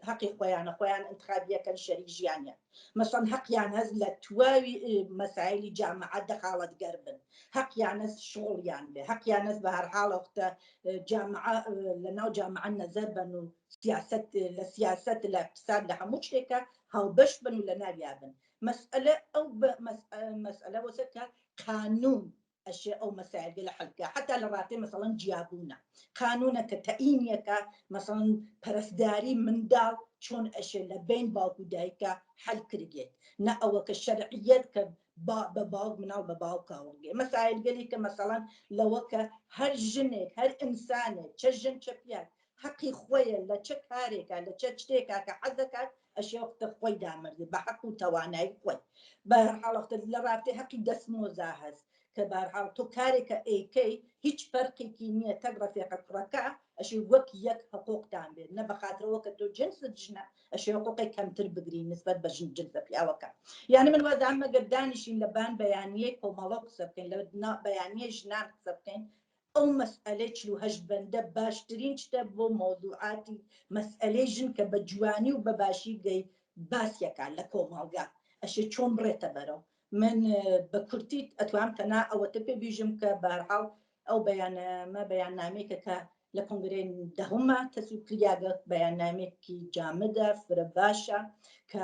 حەقی خۆیانە خۆیان انتخابیەکەن شەریک ژیانیان مەسەڵەن حەقیان هەست لە تواوی مەسائلی جامعە دەخاڵەتگەر بن حەقیان هەست شغڵیان بێ حەقیان هەست بە هەر حاڵەوەختە جامعە لە ناو جامعە نەزەر بن و لە سیاست لە اقتصاد لە هەموو شتێکە هاوبەش بن و لە ناویا بن مەسئلە ئەو مەسئلە وەسەکە قانون ئەشێ ئەو مەسائلگە لە حەلکە حتا لە ڕاتەی مەسەڵەن جیابوونە قانونە کە تەئینیەکە مەسەڵەن پەرستداری منداڵ چۆن ئەشێ لە بین باوکو دایکە حەل کردێت نە ئەوە کە شەرعیەت کە بە باوک مناڵ بە باوکاوەگێ مەسائلگەلی کە مەسەڵەن لەوە کە هەر ژنێک هەر ئینسانێک چە ژن چە پیاک حەقی خۆیە لە چه کارێکە لە چه شتێکە کە حەزەکات ئەشێ وەختە خۆی دامەردێ بە حەق و توانایی خۆی بە هەر حاڵەختە لە ڕابطەی حەقی دەستمۆزا هەست کە بەرحاڵ تۆ کارێکە ئەیکەی هیچ فەرقێکی نییە تەک ڕەفیقە کوڕەکە ئەشی وەک یەک حقوقتان بێت نە بەخاترەوە کە تۆ جنست ژنە ئەشێ حقوقی کەمتر بگرین نسبەت بە ژن جنسە پیاوەکە یعنی من وازانم ئەگەر دانیشین لە بان بەیانیەی کۆمەڵە قسە بکەین لە بەیانیەی ژنان قسە بکەین ئەو مەسئلەی 48 بەندە باشترین شتە بۆ مۆضوعاتی مەسئلەی ژن کە بە جوانی و بە باشی گەی باسیەکان لە کۆمەڵگا ئەشێ چۆن بڕێتە بەرەو من بە کورتی ئەتوانم تەنا ئەوەتە پێ بیژم کە بەرحاڵ ئەو بەیاننامە بەیاننامەیەکە کە لە کنگرەی دەهەمە تەسویب کردیاگە بەیاننامێکی جامدە فرە باشە کە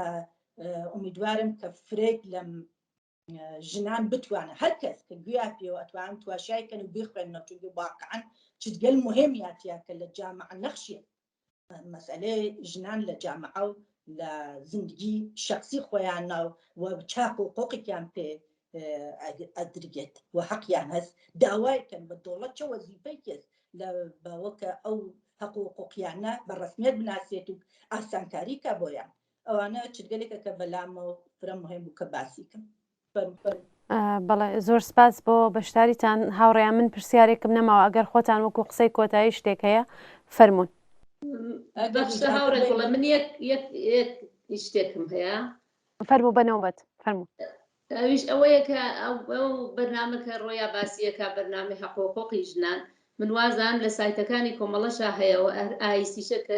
ئومیدوارم کە فرێک لەم ژنان بتوانە هەر کەس کە گویا پێوە ئەتوان تواشایکەن و بیخوێنەوە چونکە واقعاً چتگەل مهمیاتیا کە لە جامعە نەخشیە مەسئلەی ژنان لە جامعە و لە زندگی شخصی خۆیانە و چاک و حقوقیان پێ ئەدرگێت و حەقیان هەست داوایکەن بە دەوڵەت چه وەزیفەی کەس لە باوەکە ئەو حقوقیانە بە ڕسمیەت بناسێت و ئاسانکاریکە بۆیان ئەوانە چگەلێکە کە بەلامە فرە مهم بوو کە باسیکەم بەڵێ زۆر سپاس بۆ بەشداریتان هاوڕێیان من پرسیارێکم نەماوە ئەگەر خۆتان وەکو قسەی کۆتایی شتێک هەیە فەرموون هاوڕێ گوڵە من یەک شتێکم هەیە فەرموو بەنەوبەت فەرموو ئەویش ئەوەیە کە ئەو بەرنامەکە ڕۆیا باسیەکە بەرنامەی حقوقی ژنان من وازان لە سایتەکانی کۆمەڵەشا هەیەەوە ئایسیشە کە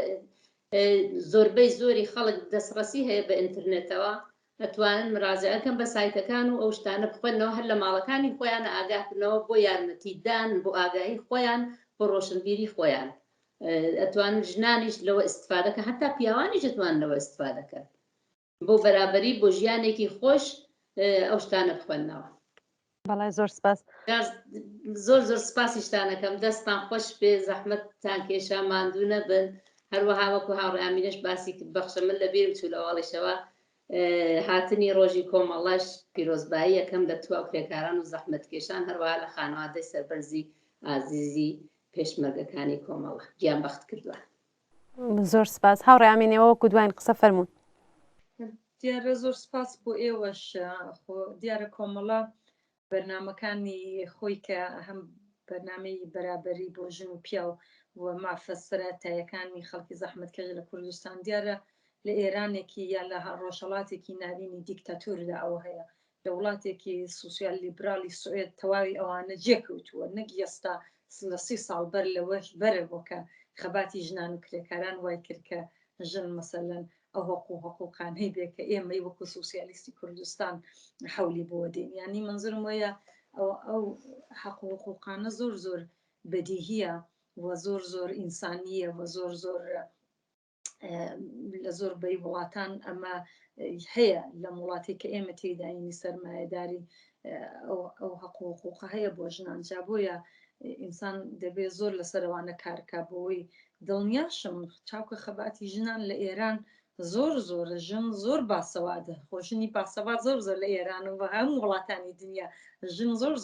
زۆربەی زۆری خەڵک دەستڕەسی هەیە بە ئینترنێتەوە ئەتوانن مراجعەکەم بە سایتەکان و ئەو شتانە بخوێنەوە هەر لە ماڵەکانی خۆیانە ئاگاهکردنەوە بۆ یارمەتیدان بۆ ئاگایی خۆیان بۆ ڕۆشنبیری خۆیان ئەتوان ژنانیش لەوە ئیسفادەکە هەتا پیاوانیش ئەتوان لەوە ئیسفادەکە بۆ بەرابەری بۆ ژیانێکی خۆش ئەو شتانە بخوێنەوە بەڵێ زۆر سپاس زۆر سپاسیشتانەکەم دەستان خۆش بێ زەحمەتتان کێشا ماندوو نەبن هەروەها وەکو هاوڕێیامینەش باسی بەخشە من لەبیرم چوو لە ئەوڵیشەوە هاتنی ڕۆژی کۆمەڵەش پیرۆزبایی یەکەم لە تواو کرێکاران و زەحمەتکێشان هەروەها لە خانەوادەی سەربەرزی ئازیزی پێشمەرگەکانی کۆمەڵە گیان بەخت کردووە زۆر سپاس هاوڕێیامینەوە وەکو دوایین قسە فەرموون دیارە زۆر سپاس بۆ ئێوەش دیارە کۆمەڵە بەرنامەکانی خۆی کە هەم بەرنامەی بەرابەری بۆ ژن و پیا و مافەسرە تایەکانی خەڵکی زەحمەتکەش لە کوردستان دیارە لە ئێرانێکی یا لە ڕۆژهەڵاتێکی ناوینی دیکتاتوردا ئەوە هەیە لە وڵاتێکی سوسیال لیبرالی سوئێد تەواوی ئەوانە جێکەوتووە نەک ئێستا لە 30 ساڵ بەر لەوەش بەرەوەکە خەباتی ژنان و کرێکاران وای کرد کە ژن مەسەلەن ئەو حقوقان هەیبێ کە ئێمەی وەکو سوسیالیستی کوردستان حولی بۆ دێن ینی منزرم وەیە ئەو حقوقانە زۆر زۆر بەدیهیە و زۆر زۆر ئینسانیە و زۆر زۆر لە زۆر بەی وڵاتان ئەمە هەیە لە وڵاتی کە ئێمە تێداینی سەرمایهداری ئەو حقوق هەیە بۆ ژنان جا بۆیە ئینسان دەبێت زۆر لەسەرەوانە کارکە بۆەوەی دڵنیاشم چاوکە خەباتی ژنان لە ئێران زۆر ژن زۆر باسەوادە خۆژنی باسەواد زۆر لە ئێران و بە هەموو وڵاتانی دنیا ژن زۆر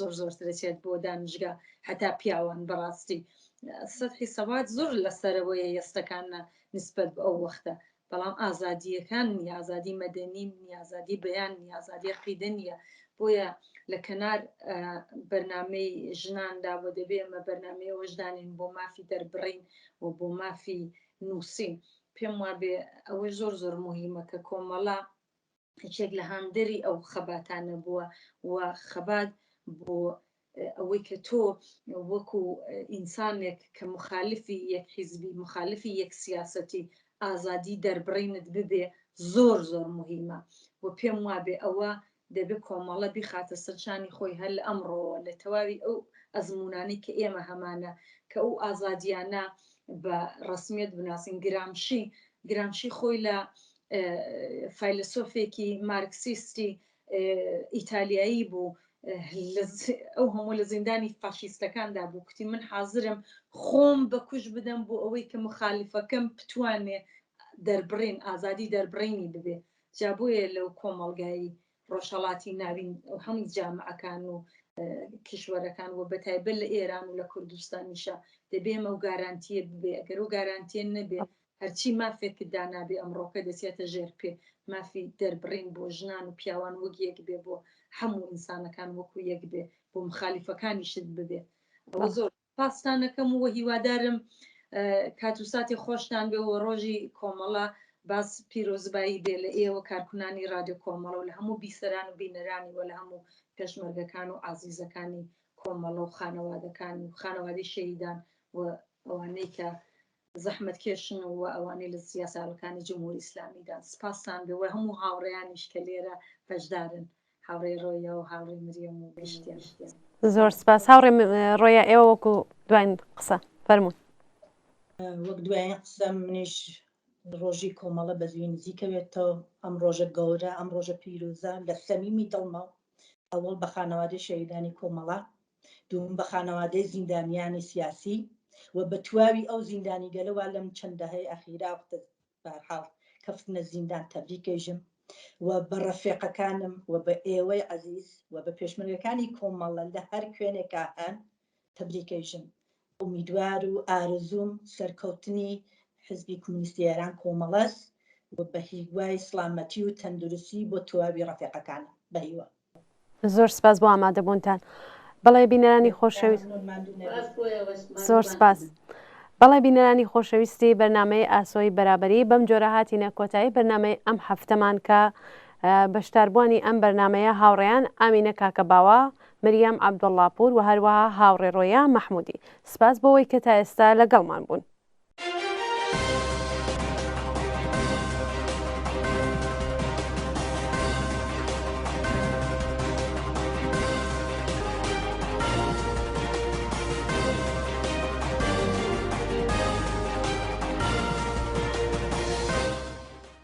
دەچێت بۆ دانیشگا هەتا پیاوان بەڕاستی سەدحی سەواد زۆر لەسەرەوەیە ئێستەکانە نسبەت بە ئەو وەختە بەڵام ئازادیەکان ئازادی مەدەنی ئازادی بەیان ئازادی عقیدە نیە بۆیە لە کەنار بەرنامەی ژناندا بۆ دەبێ ئەمە بەرنامەیە وەژدانین بۆ مافی دەربڕین و بۆ مافی نووسین پێم وابێ ئەوە زۆر مهمە کە کۆمەڵە هیچێک لە هاندەری ئەو خەباتانە بووە و خەبات بۆ ئەوەی کە تۆ وەکو ئینسانێک کە مخالفی یەک حیزبی مخالفی یەک سیاسەتی ئازادی دەربڕینت ببێ زۆر مهمە و پێم وابێ ئەوە دەبێت کۆمەڵە بیخاتە سەرچانی خۆی هەر لە ئەمڕۆوە لە تەواوی ئەو ئەزمونانەی کە ئێمە هەمانە کە ئەو ئازادیانە بە ڕسمیت بناسین گرامشی خۆی لە فیلسۆفێکی مارکسیستی ئیتالیایی بوو ئەو هەموو لە زیندانی فاشیستەکاندا بوو کوتی من حازرم خۆم بەکوش بدەم بۆ ئەوەی کە مخالفەکەم بتوانێ دەربڕین ئازادی دەربڕینی ببێ جا بۆیە لەو کۆمەڵگایی ڕۆژهەڵاتی ناوین هەموو جامعەکان و کشوەرەکان و بەتایبەت لە ئێران و لە کوردستانیشە دەبێمە و گارانتیە ببێ ئەگەر و گارانتیە نەبێ هەرچی مافێکت دانابێ ئەمڕۆکە دەچێتە ژێر پێ مافی دەربڕین بۆ ژنان و پیاوان وەک یەک بێ بۆ هەموو ئینسانەکان وەکو یەک بێ بۆ مخالفەکانیشت ببێ ئەوە زۆر پاستانەکەم و هیوادارم کاتوساتی خۆشتان بێ و ڕۆژی کۆمەڵە باس پیرۆزبایی بێ لە ئێوە کارکونانی رادیۆ کۆمەڵە و لە هەموو بیسەران و بینەرانی و لە هەموو پێشمەرگەکان و عازیزەکانی کۆمەڵە و خانەوادەکانی و خانەوادی شەهیدان و ئەوانەی کە زەحمەت کێشن و ئەوانەی لە سیاساڵەکانی جمهوری ئیسلامیدا سپاسان بێ و هەموو هاوڕێیانیش کە لێرە بەشدارن هاوڕێ ڕۆیە و هاوڕێ مریەم و گشتیان زۆر سپاس هاوڕێ ڕۆیە ئێوە وەکو دوایین قسە فەرموون وەک دوایین قسە منیش ڕۆژی کۆمەڵە بەزوی نزیکەوێتەوە ئەم ڕۆژە گەورە ئەم ڕۆژە پیرۆزە لە سەمیمی دڵمە ئەوڵ بە خانەوادەی شەهیدانی کۆمەڵە دوم بە خانەوادەی زیندانیانی سیاسی و بە تواوی ئەو زیندانی گەلەوە لەم چەندەهەی ئەخیرا بەرحاڵ کەفتنە زیندان تەبریکەژم و بە ڕەفێقەکانم و بە ئێوەی عەزیز و بە پێشمەرگەکانی کۆمەڵە لە هەر کوێنێکا هەن تەبریکەژم ئومیدوار و ئارزووم سەرکەوتنی حزبی کۆمونیستی ئێران کۆمەڵەس و بە هیوای سڵامەتی و تەندروستی بۆ تواوی ڕەفێقەکانم بەهیوە زۆر سپاس بۆ ئامادەبوونتان بەڵێ بینەرانی خۆشەویست زۆر سپاس بەڵێ بینەرانی خۆشەویستی بەرنامەی ئاسۆی بەرابەری بەم جۆرە هاتینە کۆتایی بەرنامەی ئەم هەفتەمان کە بەشداربوونی ئەم بەرنمەیە هاوڕێیان ئامینە کاکەباوە مریەم عەبدوڵڵاپور و هەروەها هاوڕێ ڕۆیا مەحموودی سپاس بۆەوەی کە تا ئێستا لەگەڵمان بوون.